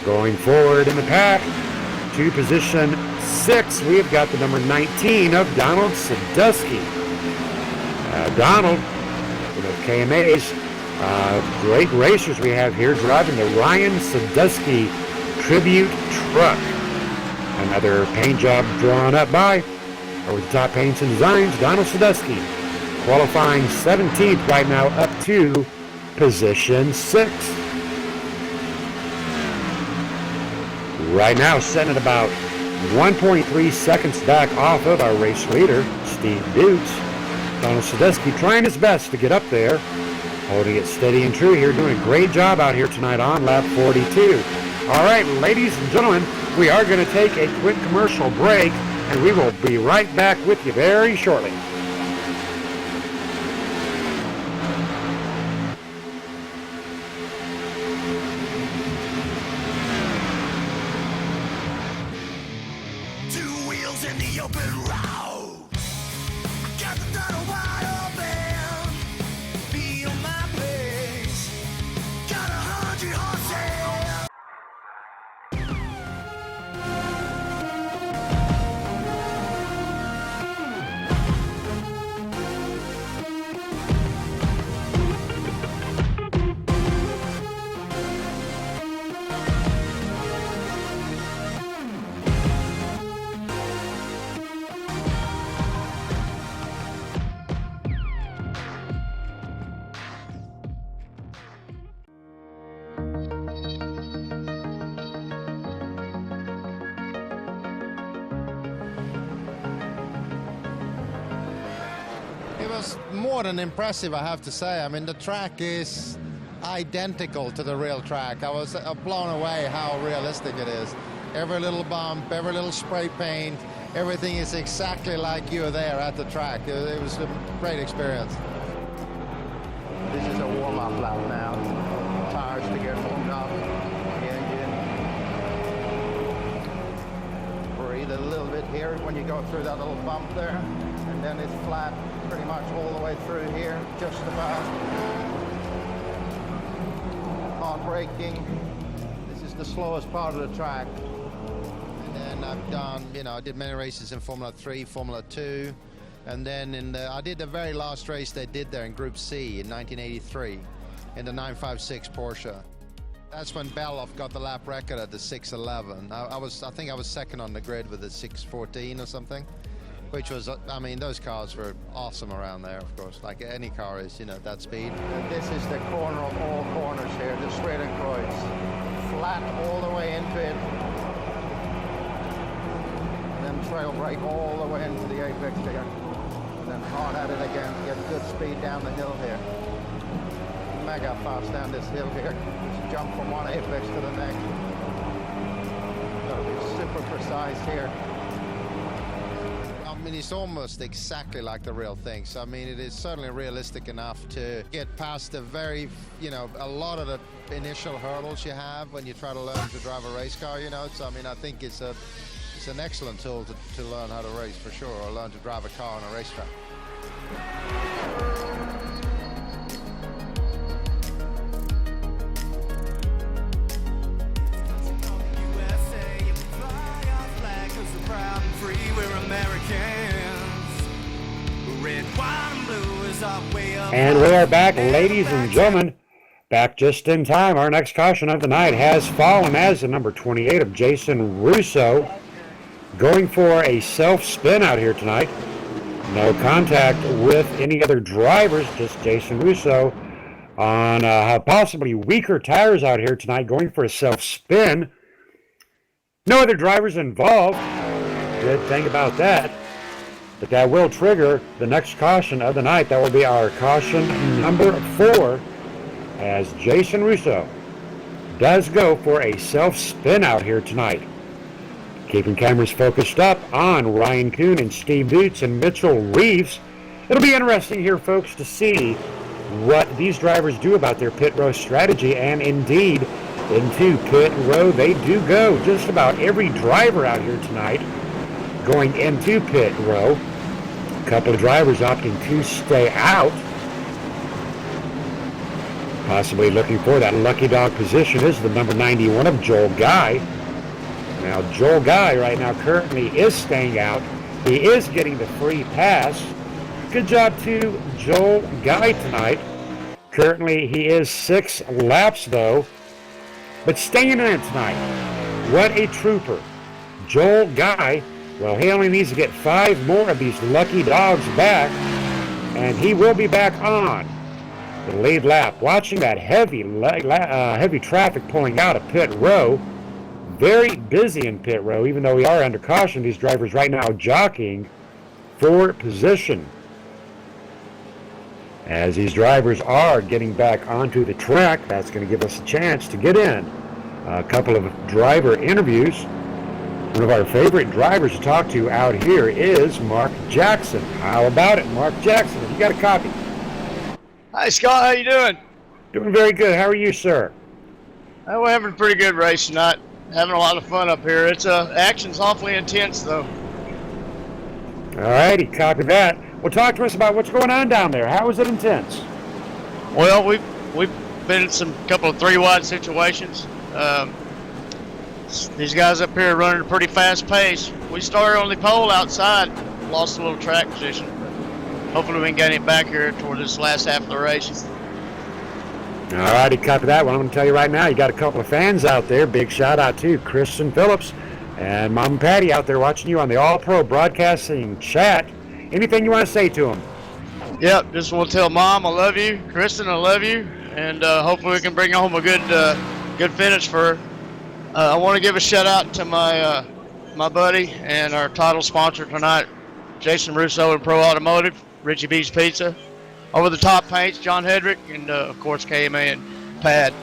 Going forward in the pack to position 6, we've got the number 19 of Donald Sadusky. Donald, with KMA's great racers we have here driving the Ryan Sadusky Tribute Truck. Another paint job drawn up by, or with Top Paints and Designs, Donald Sadusky. Qualifying 17th right now up to position 6. Right now sitting at about 1.3 seconds back off of our race leader, Steve Boots. Donald Sadusky trying his best to get up there, holding it steady and true here, doing a great job out here tonight on lap 42. All right, ladies and gentlemen, we are going to take a quick commercial break, and we will be right back with you very shortly. In the open road, got the throttle wide open, feel my pace, got 100 horses. More than impressive, I have to say. I mean, the track is identical to the real track. I was blown away how realistic it is. Every little bump, every little spray paint, everything is exactly like you were there at the track. It was a great experience. This is a warm-up lap now. Tires to get warmed up. The engine. Breathe a little bit here when you go through that little bump there. And then it's flat pretty much all the way through here, just about. Hard braking. This is the slowest part of the track. And then I've done, I did many races in Formula 3, Formula 2. And then I did the very last race they did there in Group C in 1983 in the 956 Porsche. That's when Beloff got the lap record at the 6:11. I think I was second on the grid with the 6:14 or something. Which was, I mean, those cars were awesome around there, of course, like any car is, that speed. And this is the corner of all corners here, the Schwedenkreuz. Flat all the way into it. And then trail brake all the way into the apex here. And then hard at it again to get good speed down the hill here. Mega fast down this hill here. Just jump from one apex to the next. Gotta be super precise here. I mean, it's almost exactly like the real thing. So, I mean, it is certainly realistic enough to get past the very, a lot of the initial hurdles you have when you try to learn to drive a race car, So, I mean, I think it's It's an excellent tool to learn how to race for sure, or learn to drive a car on a racetrack. And we are back, ladies and gentlemen. Back just in time. Our next caution of the night has fallen as the number 28 of Jason Russo, going for a self-spin out here tonight. No contact with any other drivers, just Jason Russo on possibly weaker tires out here tonight, going for a self-spin. No other drivers involved. Good thing about that. But that will trigger the next caution of the night. That will be our caution number 4, as Jason Russo does go for a self-spin out here tonight. Keeping cameras focused up on Ryan Kuhn and Steve Boots and Mitchell Reeves. It'll be interesting here, folks, to see what these drivers do about their pit row strategy. And indeed, into pit row they do go. Just about every driver out here tonight going into pit row. A couple of drivers opting to stay out, possibly looking for that lucky dog position is the number 91 of Joel Guy. Now Joel Guy right now currently is staying out. He is getting the free pass. Good job to Joel Guy tonight. Currently he is 6 laps though, but staying in tonight. What a trooper. Joel Guy. Well, he only needs to get 5 more of these lucky dogs back, and he will be back on the lead lap. Watching that heavy traffic pulling out of pit row. Very busy in pit row, even though we are under caution. These drivers right now jockeying for position. As these drivers are getting back onto the track, that's going to give us a chance to get in a couple of driver interviews. One of our favorite drivers to talk to out here is Mark Jackson. How about it, Mark Jackson? Have you got a copy? Hi, Scott. How you doing? Doing very good. How are you, sir? We're having a pretty good race tonight. Having a lot of fun up here. It's action's awfully intense, though. All righty, copy that. Well, talk to us about what's going on down there. How is it intense? Well, we've been in some couple of 3-wide situations. These guys up here are running a pretty fast pace. We started on the pole outside, lost a little track position. Hopefully we can get it back here toward this last half of the race. All righty, copy that. Well, I'm going to tell you right now, you got a couple of fans out there. Big shout out to Kristen Phillips and Mom Patty out there watching you on the All Pro Broadcasting chat. Anything you want to say to them? Yep, just want to tell Mom I love you, Kristen I love you, and hopefully we can bring home a good finish for her. I want to give a shout out to my buddy and our title sponsor tonight, Jason Russo and Pro Automotive, Richie B's Pizza. Over the Top Paints, John Hedrick, and of course KMA and Pad.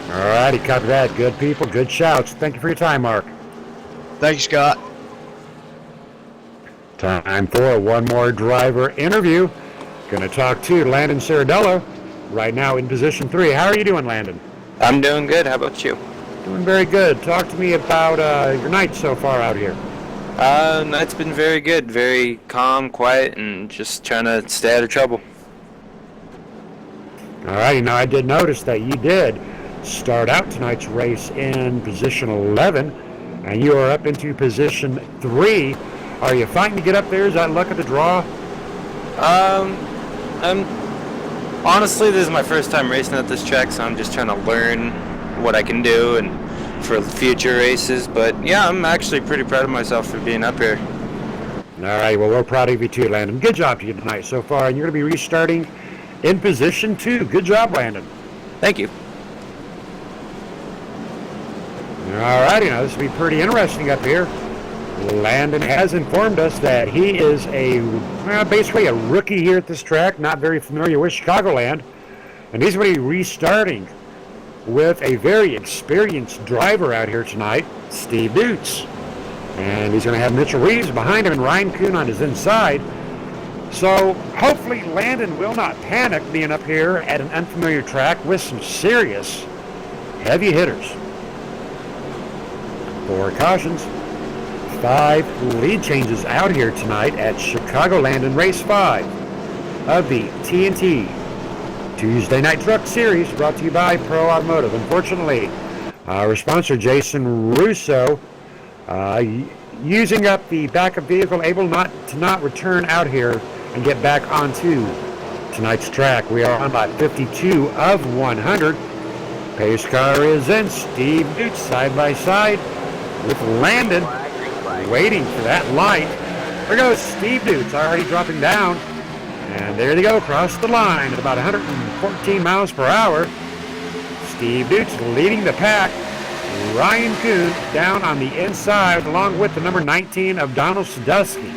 All righty, copy that. Good people, good shouts. Thank you for your time, Mark. Thank you, Scott. Time for one more driver interview. Going to talk to Landon Cerdello right now in position 3. How are you doing, Landon? I'm doing good. How about you? Doing very good. Talk to me about your night so far out here. Night's been very good. Very calm, quiet, and just trying to stay out of trouble. All righty. Now, I did notice that you did start out tonight's race in position 11, and you are up into position 3. Are you fighting to get up there? Is that luck of the draw? Honestly, this is my first time racing at this track, so I'm just trying to learn what I can do and for future races. But yeah, I'm actually pretty proud of myself for being up here. All right, well, we're proud of you too, Landon. Good job to you tonight so far, and you're going to be restarting in position 2. Good job, Landon. Thank you. All righty, now this will be pretty interesting up here. Landon has informed us that he is basically a rookie here at this track, not very familiar with Chicagoland, and he's going to be restarting with a very experienced driver out here tonight, Steve Boots. And he's going to have Mitchell Reeves behind him and Ryan Kuhn on his inside. So hopefully Landon will not panic being up here at an unfamiliar track with some serious heavy hitters. 4 cautions. 5 lead changes out here tonight at Chicagoland in race 5 of the TNT Tuesday Night Truck Series, brought to you by Pro Automotive. Unfortunately, our sponsor Jason Russo using up the backup vehicle, able to not return out here and get back onto tonight's track. We are on lap 52 of 100. Pace car is in. Steve Dutz side by side with Landon, waiting for that light. There goes Steve Dutz, already dropping down. And there they go, across the line at about 114 miles per hour. Steve Dutz leading the pack. Ryan Kuhn down on the inside, along with the number 19 of Donald Sadusky.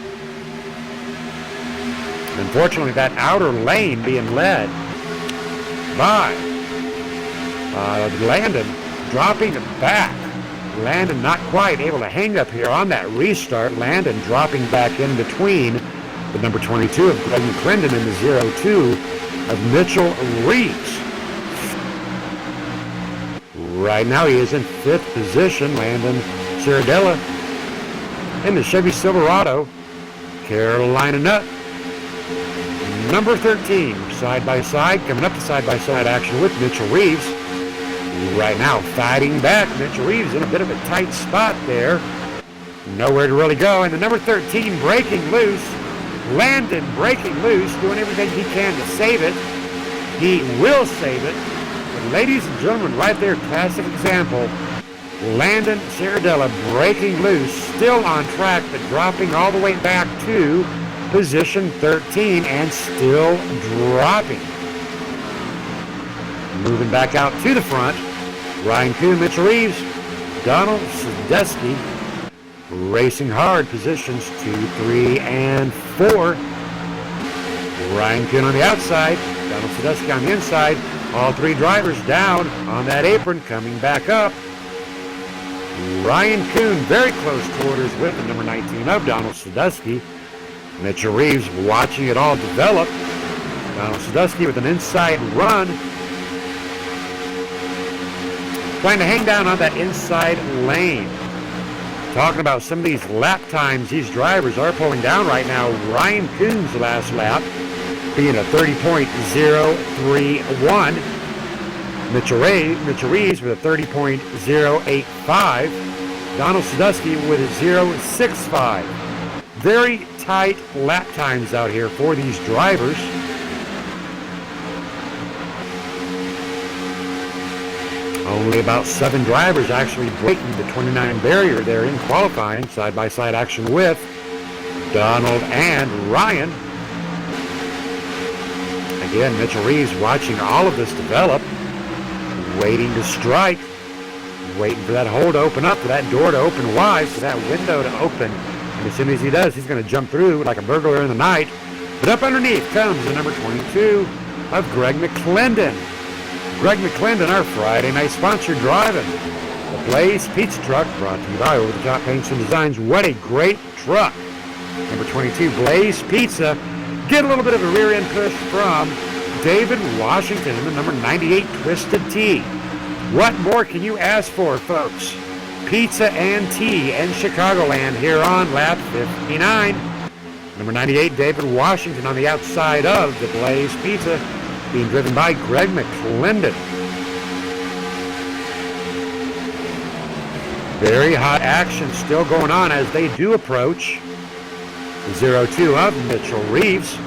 Unfortunately, that outer lane being led by Landon, dropping back. Landon not quite able to hang up here on that restart. Landon dropping back in between the number 22 of Greg McClendon and the 02 of Mitchell Reeves. Right now he is in 5th position. Landon Ciardella in the Chevy Silverado. Carolina Nutt, number 13, side by side, coming up the side by side action with Mitchell Reeves. Right now fighting back. Mitchell Reeves in a bit of a tight spot there. Nowhere to really go. And the number 13 breaking loose. Landon breaking loose, doing everything he can to save it. He will save it. But ladies and gentlemen, right there, classic example. Landon Ciardella breaking loose, still on track, but dropping all the way back to position 13 and still dropping. Moving back out to the front, Ryan Kuhn, Mitchell Reeves, Donald Sadusky racing hard, positions 2, 3, and 4. Ryan Kuhn on the outside, Donald Sadusky on the inside. All 3 drivers down on that apron, coming back up. Ryan Kuhn very close quarters with the number 19 of Donald Sadusky. Mitchell Reeves watching it all develop. Donald Sadusky with an inside run, trying to hang down on that inside lane. Talking about some of these lap times these drivers are pulling down right now. Ryan Kuhn's last lap being a 30.031. Mitchell Reeves with a 30.085. Donald Sadusky with a 0.65. Very tight lap times out here for these drivers. Only about 7 drivers actually breaking the 29 barrier there in qualifying. Side-by-side action with Donald and Ryan. Again, Mitchell Reeves watching all of this develop. Waiting to strike. Waiting for that hole to open up, for that door to open wide, for that window to open. And as soon as he does, he's going to jump through like a burglar in the night. But up underneath comes the number 22 of Greg McClendon. Greg McClendon, our Friday night sponsor, driving the Blaze Pizza Truck, brought to you by Over the Top Paints and Designs. What a great truck. Number 22, Blaze Pizza. Get a little bit of a rear end push from David Washington in the number 98 Twisted Tea. What more can you ask for, folks? Pizza and tea in Chicagoland here on lap 59. Number 98, David Washington on the outside of the Blaze Pizza, being driven by Greg McClendon. Very hot action still going on as they do approach the 02 of Mitchell Reeves.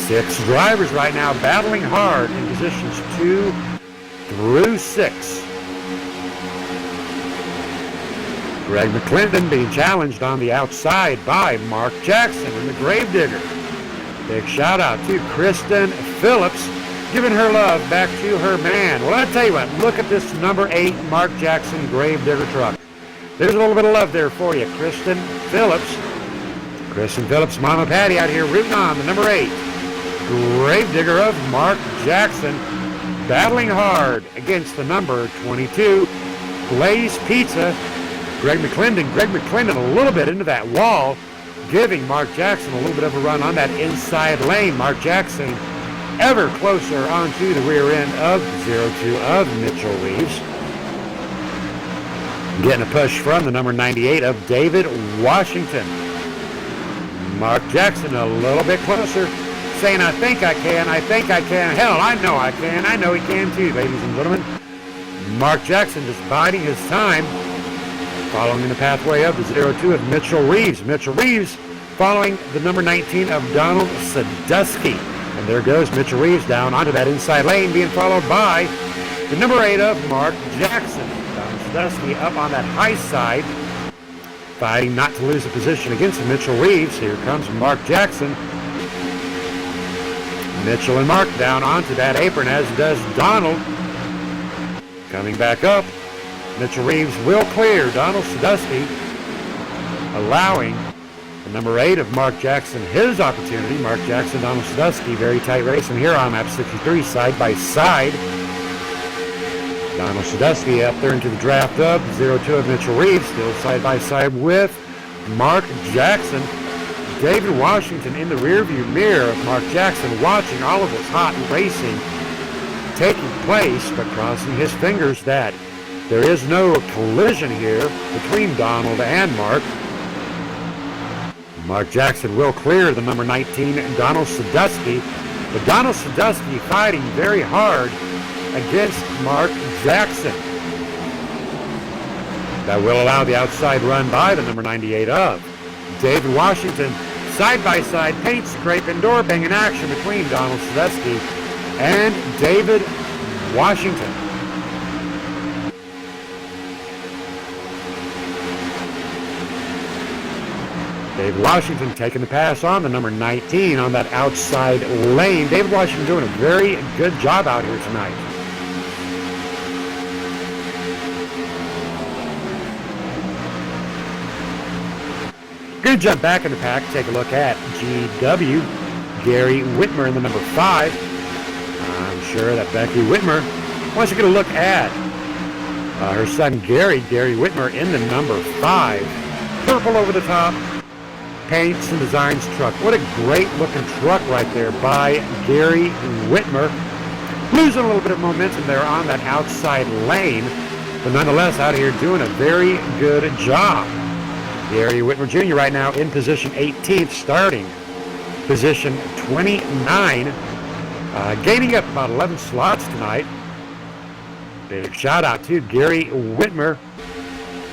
6 drivers right now battling hard in positions 2 through 6. Greg McClendon being challenged on the outside by Mark Jackson in the Gravedigger. Big shout out to Kristen Phillips, giving her love back to her man. Well, I tell you what, look at this number 8 Mark Jackson Gravedigger truck. There's a little bit of love there for you, Kristen Phillips. Kristen Phillips, Mama Patty out here rooting on the number 8 Gravedigger of Mark Jackson, battling hard against the number 22 Blaze Pizza. Greg McClendon a little bit into that wall, giving Mark Jackson a little bit of a run on that inside lane. Mark Jackson ever closer onto the rear end of 02 of Mitchell Reeves. Getting a push from the number 98 of David Washington. Mark Jackson a little bit closer, saying, I think I can, I think I can. Hell, I know I can. I know he can too, ladies and gentlemen. Mark Jackson just biding his time, following in the pathway of the 02 of Mitchell Reeves. Mitchell Reeves following the number 19 of Donald Sadusky. And there goes Mitchell Reeves down onto that inside lane, being followed by the number 8 of Mark Jackson. Donald Sadusky up on that high side, fighting not to lose a position against Mitchell Reeves. Here comes Mark Jackson. Mitchell and Mark down onto that apron, as does Donald. Coming back up, Mitchell Reeves will clear Donald Sadusky, allowing the number 8 of Mark Jackson his opportunity. Mark Jackson, Donald Sadusky, very tight race. And here on lap 63, side by side. Donald Sadusky up there into the draft of 02 of Mitchell Reeves, still side by side with Mark Jackson. David Washington in the rearview mirror of Mark Jackson, watching all of this hot racing taking place, but crossing his fingers that there is no collision here between Donald and Mark. Mark Jackson will clear the number 19, Donald Sadusky, but Donald Sadusky fighting very hard against Mark Jackson. That will allow the outside run by the number 98 of David Washington. Side-by-side paint scrape and door banging action between Donald Sadusky and David Washington. David Washington taking the pass on the number 19 on that outside lane. David Washington doing a very good job out here tonight. Going to jump back in the pack, take a look at GW, Gary Whitmer in the number 5. I'm sure that Becky Whitmer wants to get a look at her son Gary Whitmer in the number 5. Purple over the top, paints and designs truck. What a great looking truck right there by Gary Whitmer. Losing a little bit of momentum there on that outside lane, but nonetheless out here doing a very good job. Gary Whitmer Jr. right now in position 18th, starting position 29, gaining up about 11 slots tonight. Big shout out to Gary Whitmer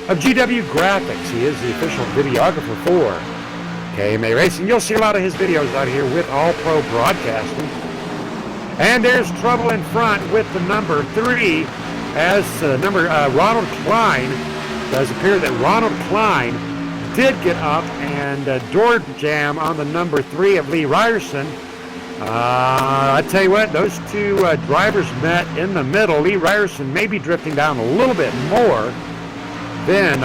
of GW Graphics. He is the official videographer for KMA Racing. You'll see a lot of his videos out here with All Pro Broadcasting. And there's trouble in front with the number 3 as Ronald Klein. It does appear that Ronald Klein did get up and door jam on the number 3 of Lee Ryerson. I tell you what, those two drivers met in the middle. Lee Ryerson may be drifting down a little bit more than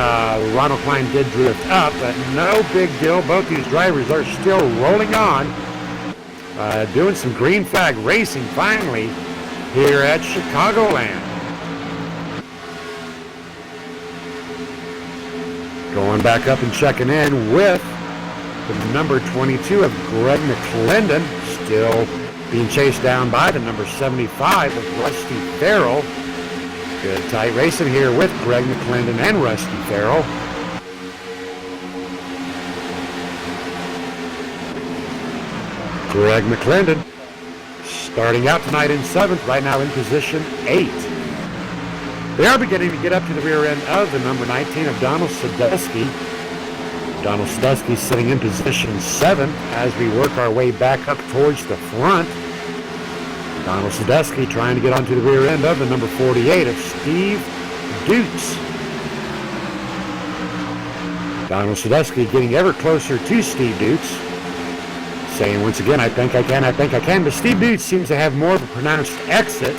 Ronald Klein did drift up, but no big deal. Both these drivers are still rolling on, doing some green flag racing finally here at Chicagoland. Going back up and checking in with the number 22 of Greg McClendon, still being chased down by the number 75 of Rusty Farrell. Good tight racing here with Greg McClendon and Rusty Farrell. Greg McClendon starting out tonight in 7th, right now in position 8. They are beginning to get up to the rear end of the number 19 of Donald Sadusky. Donald Sadusky sitting in position 7 as we work our way back up towards the front. Donald Sadusky trying to get onto the rear end of the number 48 of Steve Dukes. Donald Sadusky getting ever closer to Steve Dukes. Saying once again, I think I can, I think I can. But Steve Dukes seems to have more of a pronounced exit.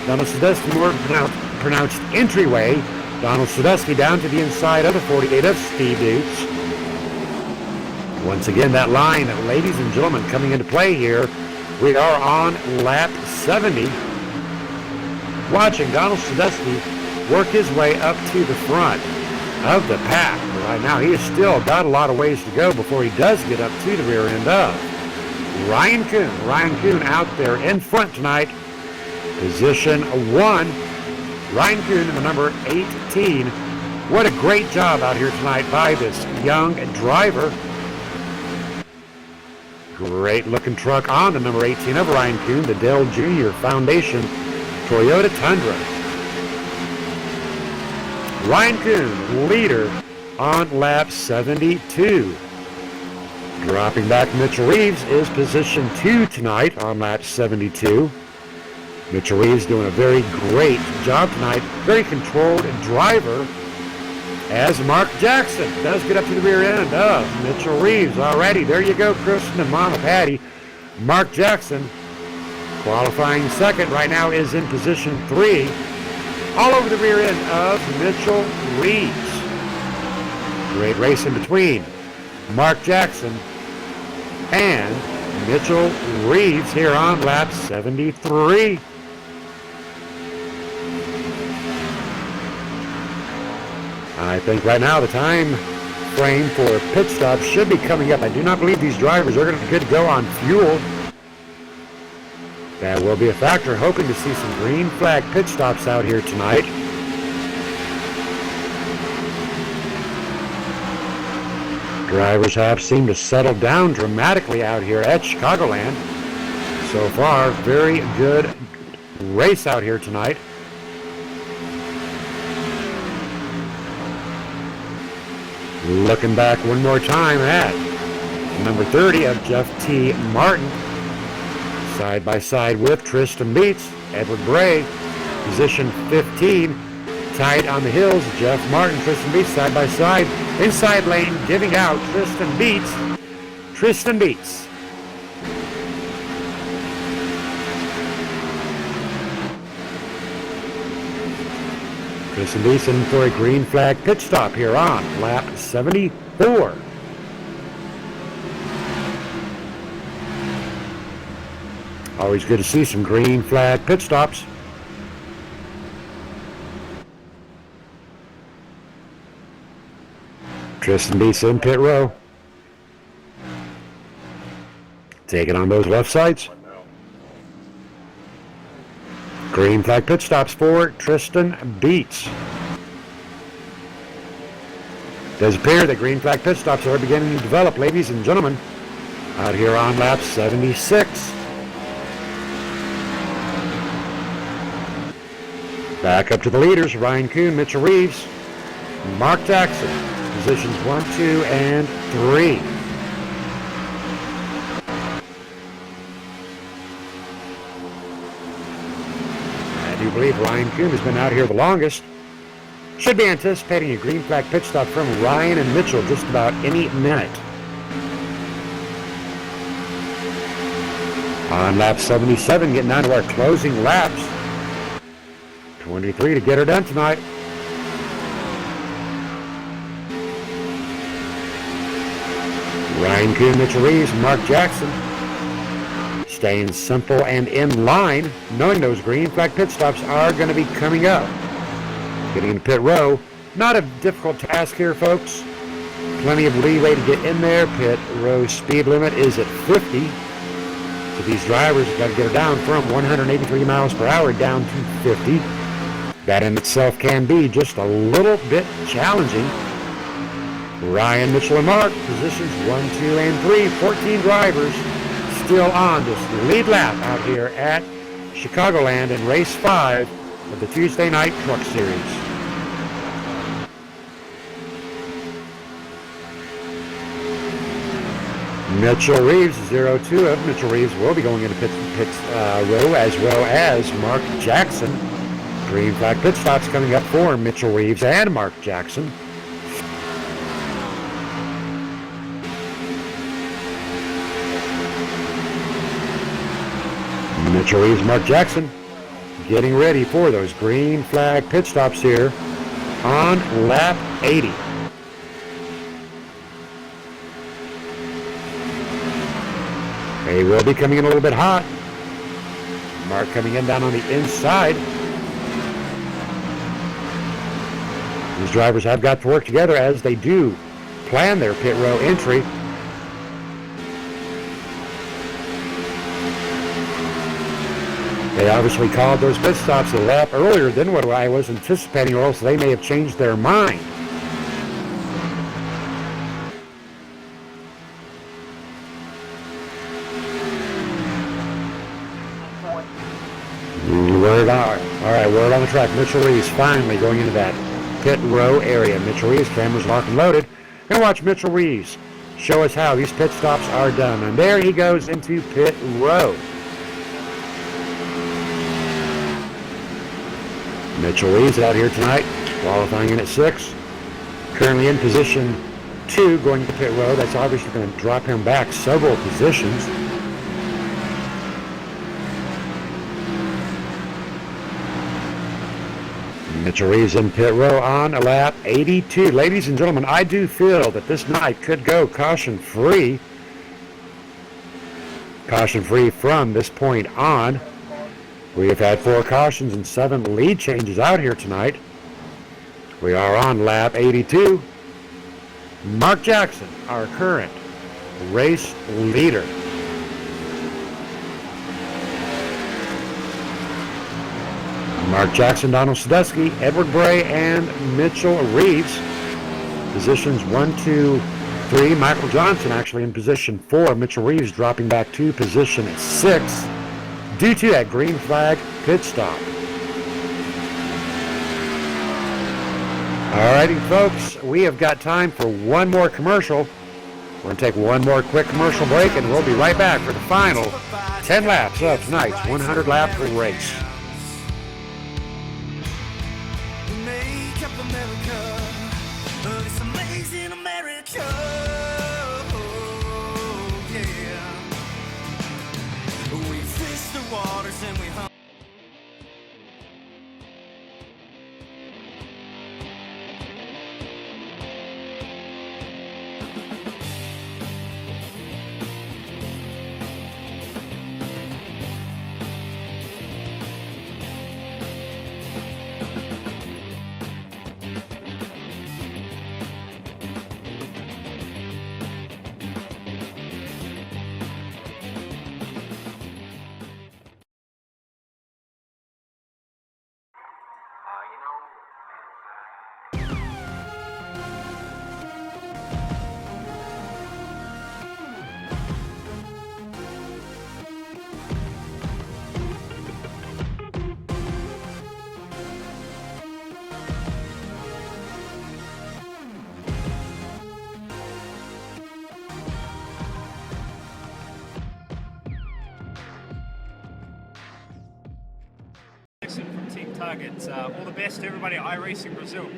Donald Sadusky more of a pronounced entryway. Donald Sadusky down to the inside of the 48 of Steve Dukes. Once again, that line, ladies and gentlemen, coming into play here. We are on lap 70. Watching Donald Sadusky work his way up to the front of the pack. Right now, he has still got a lot of ways to go before he does get up to the rear end of Ryan Kuhn. Ryan Kuhn out there in front tonight. Position 1. Ryan Kuhn in the number 18 What a great job out here tonight by this young driver. Great looking truck on the number 18 of Ryan Kuhn, the Dell Jr. Foundation Toyota Tundra. Ryan Kuhn, leader on lap 72. Dropping back, Mitchell Reeves is position 2 tonight on lap 72. Mitchell Reeves doing a very great job tonight. Very controlled driver as Mark Jackson does get up to the rear end of Mitchell Reeves. Alrighty, there you go, Kristen and Mama Patty. Mark Jackson, qualifying second right now, is in position 3. All over the rear end of Mitchell Reeves. Great race in between Mark Jackson and Mitchell Reeves here on lap 73. I think right now the time frame for pit stops should be coming up. I do not believe these drivers are going to be good to go on fuel. That will be a factor. Hoping to see some green flag pit stops out here tonight. Drivers have seemed to settle down dramatically out here at Chicagoland. So far, very good race out here tonight. Looking back one more time at number 30 of Jeff T. Martin. Side by side with Tristan Beets, Edward Bray, position 15. Tight on the hills, Jeff Martin, Tristan Beets side by side. Inside lane, giving out Tristan Beets. Tristan Beets. Tristan Beets in for a green flag pit stop here on lap 74. Always good to see some green flag pit stops. Tristan Beets in pit row. Taking on those left sides. Green flag pit stops for Tristan Beets. Does appear that green flag pit stops are beginning to develop, ladies and gentlemen, out here on lap 76. Back up to the leaders, Ryan Kuhn, Mitchell Reeves, Mark Jackson, positions 1, 2, and 3. I do believe Ryan Kuhn has been out here the longest. Should be anticipating a green flag pit stop from Ryan and Mitchell just about any minute. On lap 77, getting down to our closing laps. 23 to get her done tonight. Ryan Kuhn, Mitchell Reeves, Mark Jackson. Staying simple and in line, knowing those green flag pit stops are going to be coming up. Getting into pit row, not a difficult task here, folks. Plenty of leeway to get in there. Pit row speed limit is at 50. So these drivers have got to get it down from 183 miles per hour down to 50. That in itself can be just a little bit challenging. Ryan, Mitchell, and Mark, positions 1, 2, and 3. 14 drivers still on this lead lap out here at Chicagoland in race 5 of the Tuesday Night Truck Series. Mitchell Reeves, 02 of Mitchell Reeves will be going into pit row, as well as Mark Jackson. Green flag pit stops coming up for Mitchell Reeves and Mark Jackson. Mitchell Reeves, Mark Jackson getting ready for those green flag pit stops here on lap 80. They will be coming in a little bit hot. Mark coming in down on the inside. These drivers have got to work together as they do plan their pit row entry. They obviously called those pit stops a lap earlier than what I was anticipating, or else they may have changed their mind. track. Mitchell Reeves finally going into that pit row area. Mitchell Reeves, cameras locked and loaded. Gonna watch Mitchell Reeves show us how these pit stops are done. And there he goes into pit row. Mitchell Reeves out here tonight, qualifying in at 6. Currently in position 2 going to pit row. That's obviously going to drop him back several positions. Mitchell Reeves in pit row on lap 82. Ladies and gentlemen, I do feel that this night could go caution-free. Caution-free from this point on. We have had 4 cautions and 7 lead changes out here tonight. We are on lap 82. Mark Jackson, our current race leader. Mark Jackson, Donald Sadusky, Edward Bray, and Mitchell Reeves. Positions 1, 2, 3. Michael Johnson actually in position 4. Mitchell Reeves dropping back to position 6 due to that green flag pit stop. Alrighty, folks, we have got time for one more commercial. We're going to take one more quick commercial break, and we'll be right back for the final 10 laps of tonight's 100-lap race. Make up America. It's amazing America. Yeah. We fish the waters and we hunt. From Team Target. All the best to everybody at iRacing Brazil.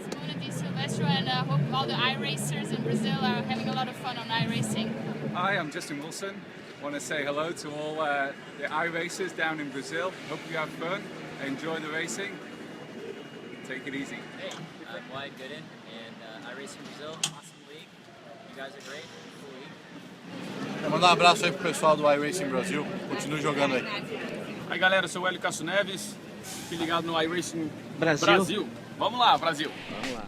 It's going to be Silvestro, and I hope all the iRacers in Brazil are having a lot of fun on iRacing. Hi, I'm Justin Wilson. I want to say hello to all the iRacers down in Brazil. Hope you have fun, enjoy the racing. Take it easy. Hey, I'm Wyatt Gooden, and iRacing Brazil, awesome league. You guys are great, cool league. Vou mandar um abraço aí pro pessoal do iRacing Brasil. Continue jogando aí. Aí galera, eu sou o Hélio Castro Neves, fique ligado no iRacing Brasil. Vamos lá, Brasil. Vamos lá.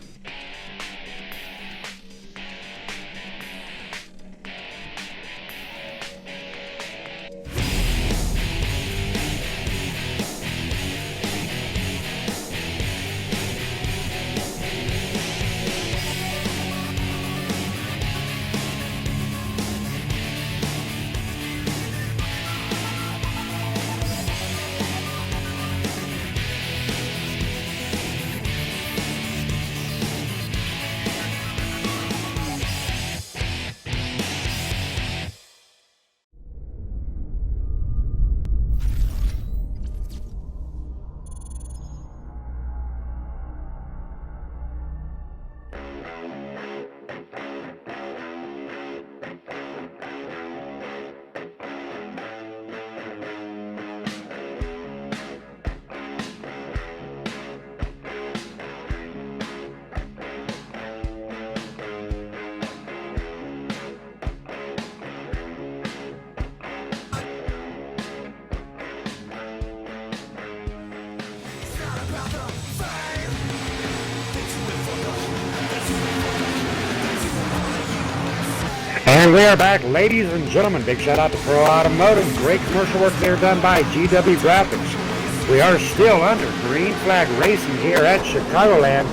And we are back, ladies and gentlemen. Big shout out to Pro Automotive. Great commercial work there done by GW Graphics. We are still under green flag racing here at Chicagoland.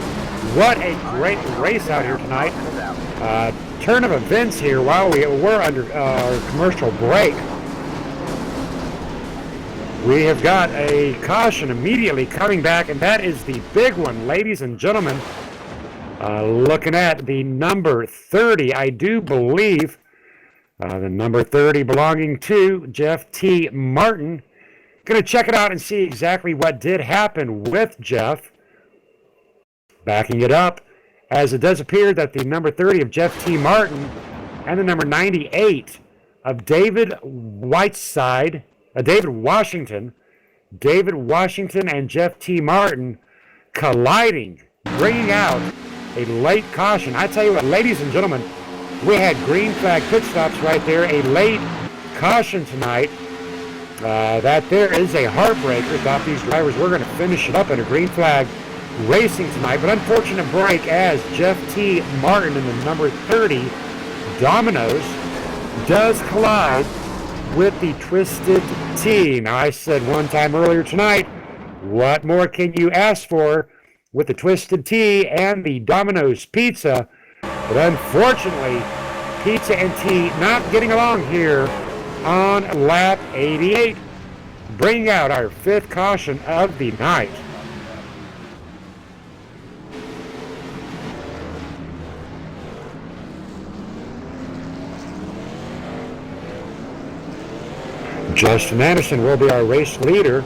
What a great race out here tonight. Turn of events here while we were under our commercial break. We have got a caution immediately coming back, and that is the big one, ladies and gentlemen. Looking at the number 30, I do believe the number 30 belonging to Jeff T. Martin. Going to check it out and see exactly what did happen with Jeff. Backing it up, as it does appear that the number 30 of Jeff T. Martin and the number 98 of David Washington and Jeff T. Martin colliding, bringing out a late caution. I tell you what, ladies and gentlemen, we had green flag pit stops right there, a late caution tonight. That there is a heartbreaker. Thought these drivers were going to finish it up in a green flag racing tonight, but unfortunate break as Jeff T. Martin in the number 30 Dominoes does collide with the Twisted T. Now, I said one time earlier tonight, what more can you ask for with the Twisted T and the Domino's Pizza? But unfortunately, Pizza and T not getting along here on lap 88, bringing out our 5th caution of the night. Justin Anderson will be our race leader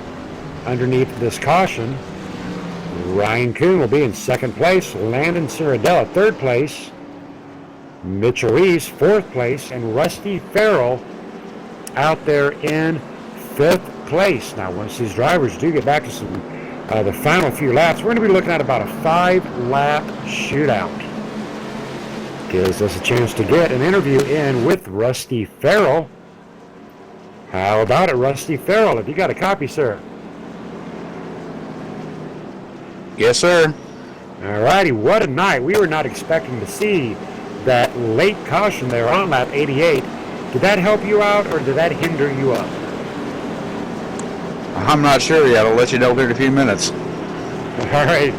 underneath this caution. Ryan Kuhn will be in 2nd place. Landon Ciradella 3rd place. Mitchell Reese 4th place. And Rusty Farrell out there in 5th place. Now, once these drivers do get back to the final few laps, we're going to be looking at about a 5-lap shootout. Gives us a chance to get an interview in with Rusty Farrell. How about it, Rusty Farrell? Have you got a copy, sir? Yes, sir. All righty, what a night. We were not expecting to see that late caution there on lap 88. Did that help you out, or did that hinder you up? I'm not sure yet. I'll let you know here in a few minutes. All right.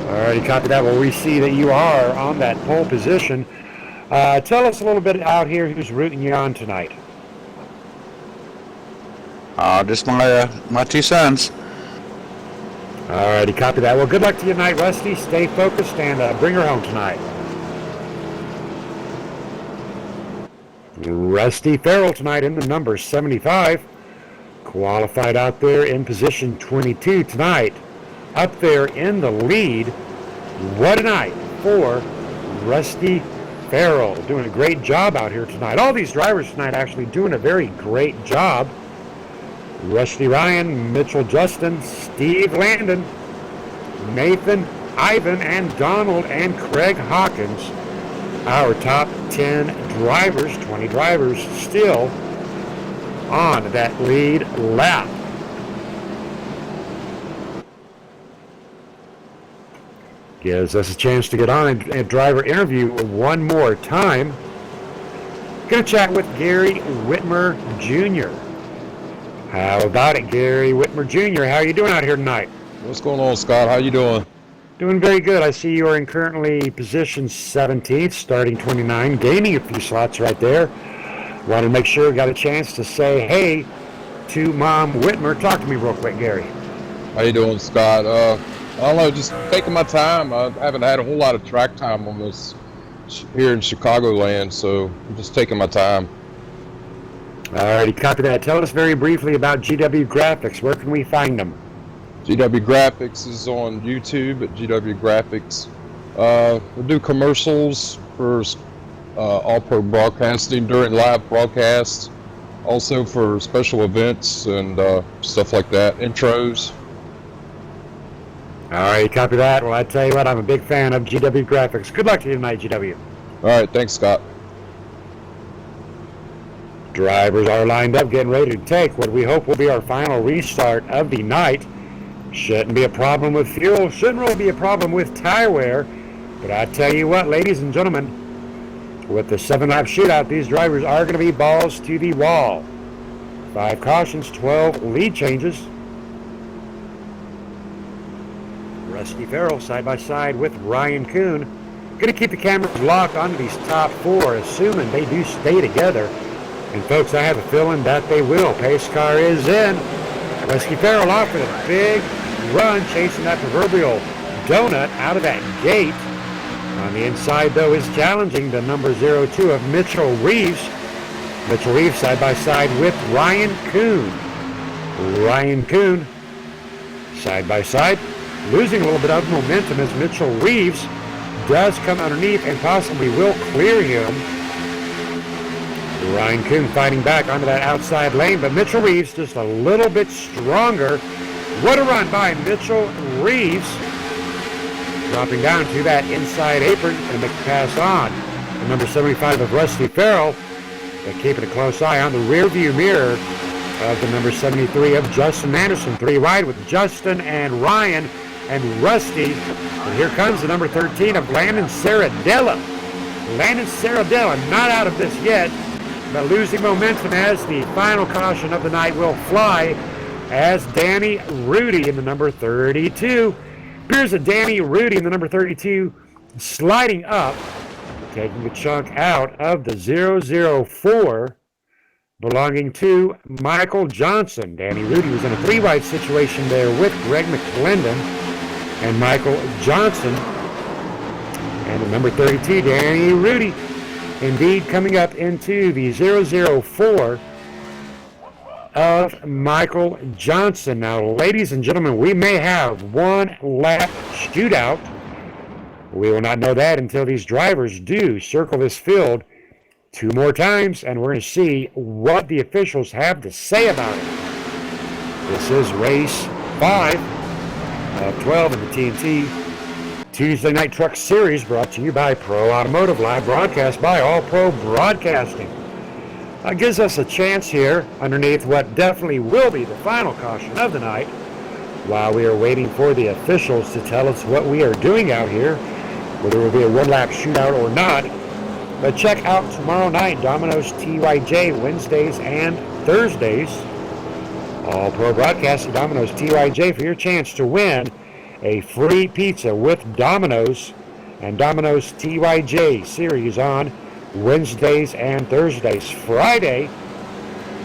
All righty, copy that. Well, we see that you are on that pole position. Tell us a little bit out here who's rooting you on tonight. Just my 2 sons. All righty, copy that. Well, good luck to you tonight, Rusty. Stay focused and bring her home tonight. Rusty Farrell tonight in the number 75. Qualified out there in position 22 tonight. Up there in the lead. What a night for Rusty Farrell. Doing a great job out here tonight. All these drivers tonight actually doing a very great job. Rusty Ryan, Mitchell Justin, Steve Landon, Nathan, Ivan, and Donald and Craig Hawkins. Our top 10 drivers, 20 drivers still on that lead lap. Gives us a chance to get on a driver interview one more time. Going to chat with Gary Whitmer Jr. How about it, Gary Whitmer Jr.? How are you doing out here tonight? What's going on, Scott? How you doing? Doing very good. I see you are in currently position 17th, starting 29, gaining a few slots right there. Want to make sure we got a chance to say hey to Mom Whitmer. Talk to me real quick, Gary. How you doing, Scott? I don't know, just taking my time. I haven't had a whole lot of track time on this here in Chicagoland, so I'm just taking my time. Alrighty, copy that. Tell us very briefly about GW Graphics. Where can we find them? GW Graphics is on YouTube at GW Graphics. We do commercials for All Pro Broadcasting during live broadcasts, also for special events and stuff like that, intros. Alright, copy that. Well, I tell you what, I'm a big fan of GW Graphics. Good luck to you tonight, GW. Alright, thanks, Scott. Drivers are lined up, getting ready to take what we hope will be our final restart of the night. Shouldn't be a problem with fuel, shouldn't really be a problem with tire wear. But I tell you what, ladies and gentlemen, with the 7-lap shootout, these drivers are going to be balls to the wall. 5 cautions, 12 lead changes. Rusty Farrell side by side with Ryan Kuhn. Going to keep the cameras locked onto these top 4, assuming they do stay together. And folks, I have a feeling that they will. Pace car is in. Rusty Farrell off with a big run, chasing that proverbial donut out of that gate. On the inside, though, is challenging the number 02 of Mitchell Reeves. Mitchell Reeves side by side with Ryan Kuhn. Ryan Kuhn side by side, losing a little bit of momentum as Mitchell Reeves does come underneath and possibly will clear him. Ryan Kuhn fighting back onto that outside lane, but Mitchell Reeves just a little bit stronger. What a run by Mitchell Reeves. Dropping down to that inside apron and make the pass on. The number 75 of Rusty Farrell, but keeping a close eye on the rear view mirror of the number 73 of Justin Anderson. 3 wide with Justin and Ryan and Rusty. And here comes the number 13 of Landon Saradella. Landon Saradella not out of this yet, but losing momentum as the final caution of the night will fly as Danny Rudy in the number 32. Here's a Danny Rudy in the number 32 sliding up, taking a chunk out of the 004 belonging to Michael Johnson. Danny Rudy was in a 3-wide situation there with Greg McClendon and Michael Johnson. And the number 32, Danny Rudy, indeed coming up into the 004 of Michael Johnson. Now, ladies and gentlemen, we may have one lap shootout. We will not know that until these drivers do circle this field 2 more times, and we're going to see what the officials have to say about it. This is race 5 of 12 in the TNT Tuesday Night Truck Series, brought to you by Pro Automotive, live broadcast by All Pro Broadcasting. Gives us a chance here underneath what definitely will be the final caution of the night, while we are waiting for the officials to tell us what we are doing out here, whether it will be a 1-lap shootout or not. But check out tomorrow night, Domino's TYJ, Wednesdays and Thursdays. All Pro Broadcasting, Domino's TYJ, for your chance to win a free pizza with Domino's and Domino's TYJ series on Wednesdays and Thursdays. Friday,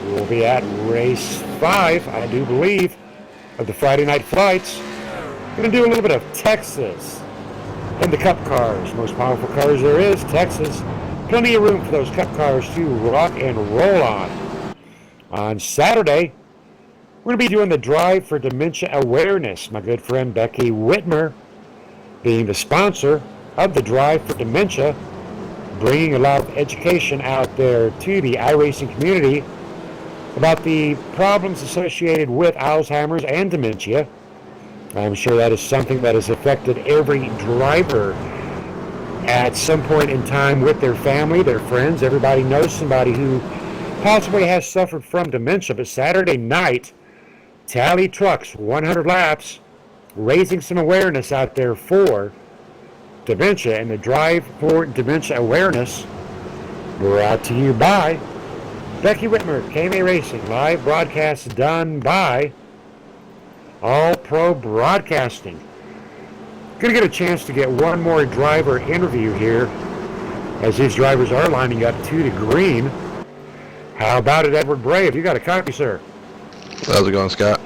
we will be at race 5, I do believe, of the Friday night flights. Going to do a little bit of Texas in the Cup cars. Most powerful cars there is, Texas. Plenty of room for those Cup cars to rock and roll on. On Saturday, we're going to be doing the Drive for Dementia Awareness. My good friend Becky Whitmer being the sponsor of the Drive for Dementia, bringing a lot of education out there to the iRacing community about the problems associated with Alzheimer's and dementia. I'm sure that is something that has affected every driver at some point in time with their family, their friends. Everybody knows somebody who possibly has suffered from dementia. But Saturday night, Tally Trucks, 100 laps, raising some awareness out there for dementia, and the Drive for Dementia Awareness brought to you by Becky Whitmer, KMA Racing, live broadcast done by All Pro Broadcasting. Going to get a chance to get one more driver interview here as these drivers are lining up to the green. How about it, Edward Bray? Have you got a copy, sir? How's it going, Scott?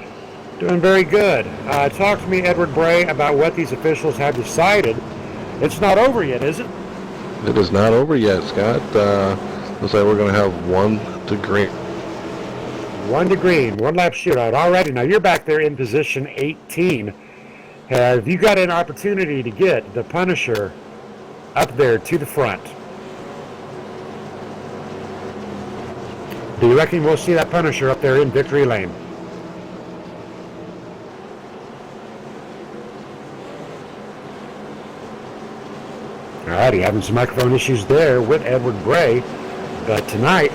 Doing very good. Talk to me, Edward Bray, about what these officials have decided. It's not over yet, is it? It is not over yet, Scott. Looks like we're going to have 1 to green. 1 to green, 1-lap shootout. Alrighty, now you're back there in position 18. Have you got an opportunity to get the Punisher up there to the front? Do you reckon we'll see that Punisher up there in victory lane? Alrighty, having some microphone issues there with Edward Bray, but tonight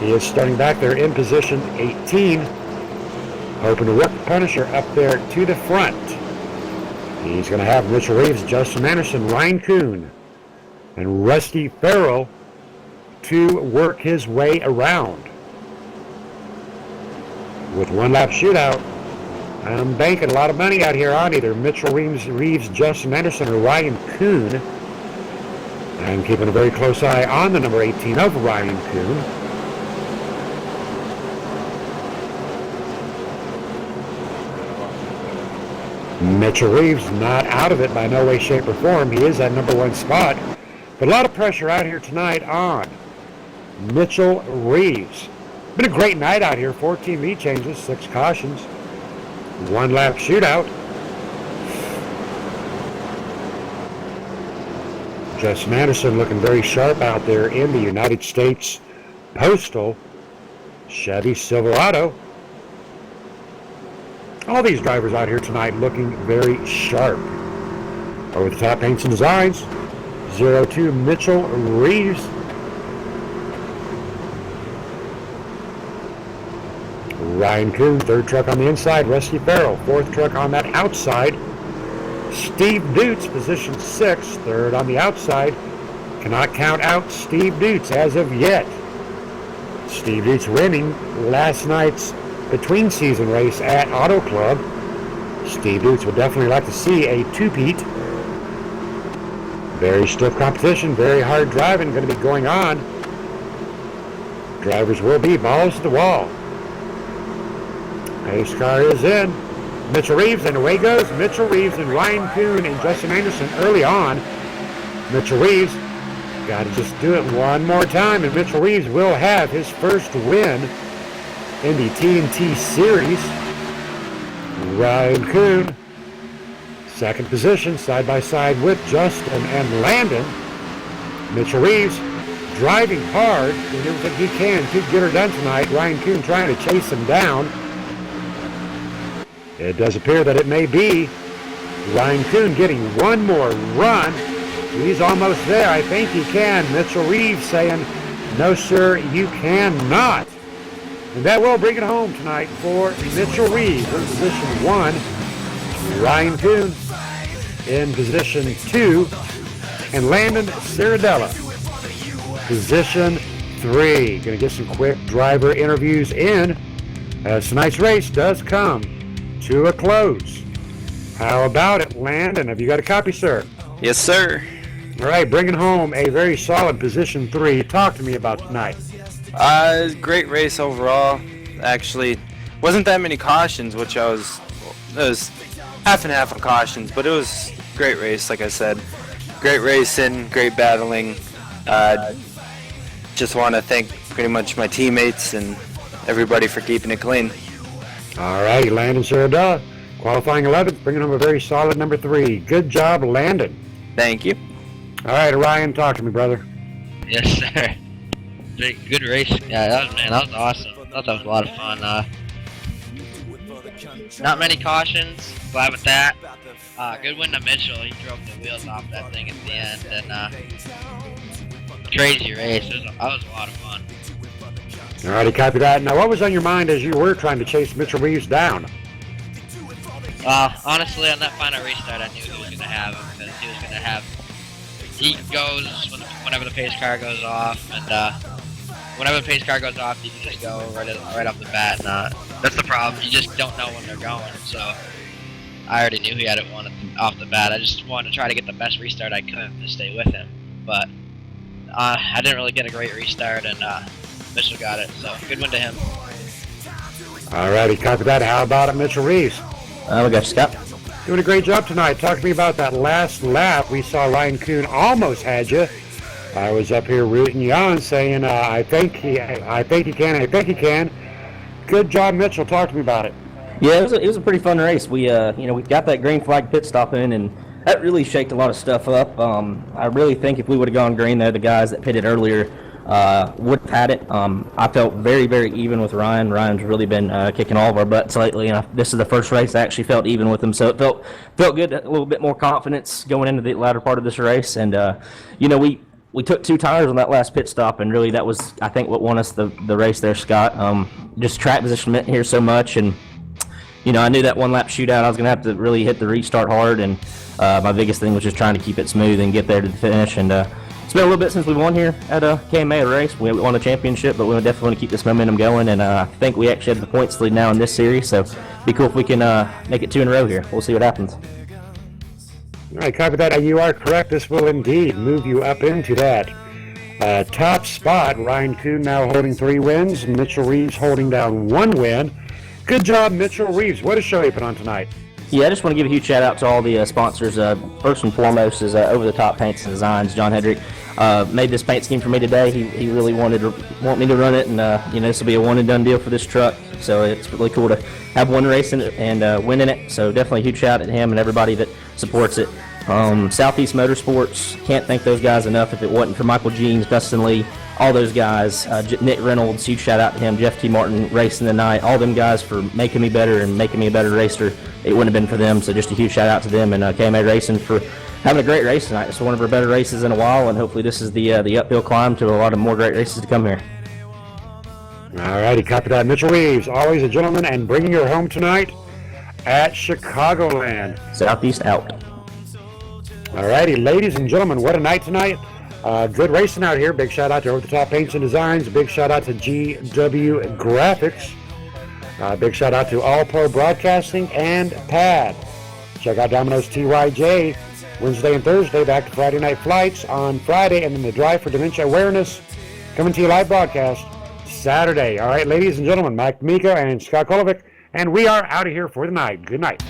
he is starting back there in position 18, hoping to work the Punisher up there to the front. He's going to have Mitchell Reeves, Justin Anderson, Ryan Kuhn, and Rusty Farrell to work his way around. With 1-lap shootout, I'm banking a lot of money out here on either Mitchell Reeves, Justin Anderson, or Ryan Kuhn. I'm keeping a very close eye on the number 18 of Ryan Kuhn. Mitchell Reeves not out of it by no way, shape, or form. He is at number 1 spot. But a lot of pressure out here tonight on Mitchell Reeves. Been a great night out here. 14 lead changes, 6 cautions, 1 lap shootout. Justin Anderson looking very sharp out there in the United States Postal Chevy Silverado. All these drivers out here tonight looking very sharp. Over the top, paints and designs. 02 Mitchell Reeves. Ryan Kuhn, 3rd truck on the inside. Rusty Farrell, 4th truck on that outside. Steve Dutz, position 6, 3rd on the outside. Cannot count out Steve Dutz as of yet. Steve Dutz winning last night's between season race at Auto Club. Steve Dutz would definitely like to see a two-peat. Very stiff competition, very hard driving going to be going on. Drivers will be balls to the wall. Pace car is in. Mitchell Reeves, and away goes Mitchell Reeves and Ryan Kuhn and Justin Anderson early on. Mitchell Reeves got to just do it one more time, and Mitchell Reeves will have his first win in the TNT Series. Ryan Kuhn, 2nd position, side by side with Justin and Landon. Mitchell Reeves driving hard, doing everything he can to get her done tonight. Ryan Kuhn trying to chase him down. It does appear that it may be Ryan Kuhn getting one more run. He's almost there. I think he can. Mitchell Reeves saying, no, sir, you cannot. And that will bring it home tonight for Mitchell Reeves in position 1. Ryan Kuhn in position 2. And Landon Ciradella, position 3. Going to get some quick driver interviews in as tonight's race does come to a close. How about it, Landon? Have you got a copy, sir? Yes, sir. All right, bringing home a very solid position 3. Talk to me about tonight. Great race overall. Actually, wasn't that many cautions, which it was half and half on cautions, but it was a great race, like I said. Great racing, great battling. Just want to thank pretty much my teammates and everybody for keeping it clean. All right, Landon Ciradella, qualifying 11th, bringing home a very solid number 3. Good job, Landon. Thank you. All right, Ryan, talk to me, brother. Yes, sir. Good race. Yeah, that was awesome. I thought that was a lot of fun. Not many cautions. Glad with that. Good win to Mitchell. He drove the wheels off that thing at the end. And crazy race. That was a lot of fun. All righty, copy that. Now, what was on your mind as you were trying to chase Mitchell Reeves down? Honestly, on that final restart, I knew he was going to have him, because he was going to have... He goes whenever the pace car goes off, and whenever the pace car goes off, you can just go right off the bat. And, that's the problem. You just don't know when they're going, so I already knew he had it won off the bat. I just wanted to try to get the best restart I could to stay with him, but I didn't really get a great restart, and Mitchell got it, so good win to him. All righty, copy that. How about it, Mitchell Reeves? We got you, Scott. Doing a great job tonight. Talk to me about that last lap. We saw Ryan Kuhn almost had you. I was up here rooting you on, saying, I think he can. Good job, Mitchell. Talk to me about it. Yeah, it was a pretty fun race. We we got that green flag pit stop in, and that really shaked a lot of stuff up. I really think if we would have gone green there, the guys that pitted earlier would have had it. I felt very, very even with Ryan. Ryan's really been kicking all of our butts lately, and this is the first race I actually felt even with him, so it felt good, a little bit more confidence going into the latter part of this race. And we took 2 tires on that last pit stop, and really that was, I think, what won us the race there, Scott. Just track position meant here so much, and I knew that 1 lap shootout I was going to have to really hit the restart hard, and my biggest thing was just trying to keep it smooth and get there to the finish. And it's been a little bit since we won here at a KMA race. We won a championship, but we definitely want to keep this momentum going, and I think we actually have the points lead now in this series, so it'd be cool if we can make it 2 in a row here. We'll see what happens. All right, copy that. You are correct. This will indeed move you up into that top spot. Ryan Kuhn now holding 3 wins. Mitchell Reeves holding down 1 win. Good job, Mitchell Reeves. What a show you put on tonight. Yeah, I just want to give a huge shout out to all the sponsors. First and foremost is Over the Top Paints and Designs. John Hedrick made this paint scheme for me today. He really want me to run it, and this will be a one and done deal for this truck. So it's really cool to have one race in it and win in it. So definitely a huge shout out to him and everybody that supports it. Southeast Motorsports, can't thank those guys enough. If it wasn't for Michael Jeans, Dustin Lee, all those guys, Nick Reynolds, huge shout out to him, Jeff T. Martin racing tonight, all them guys for making me better and making me a better racer. It wouldn't have been for them, so just a huge shout out to them, and KMA Racing for having a great race tonight. It's one of our better races in a while, and hopefully this is the uphill climb to a lot of more great races to come here. All righty, copy that. Mitchell Reeves, always a gentleman, and bringing her home tonight at Chicagoland. Southeast out. All righty, ladies and gentlemen, what a night tonight. Good racing out here. Big shout out to Over the Top Paints and Designs. Big shout out to GW Graphics. Big shout out to All Pro Broadcasting and PAD. Check out Domino's TYJ Wednesday and Thursday, back to Friday night flights on Friday, and then the Drive for Dementia Awareness coming to you live broadcast Saturday. All right, ladies and gentlemen, Mike D'Amico and Scott Kolovic, and we are out of here for the night. Good night.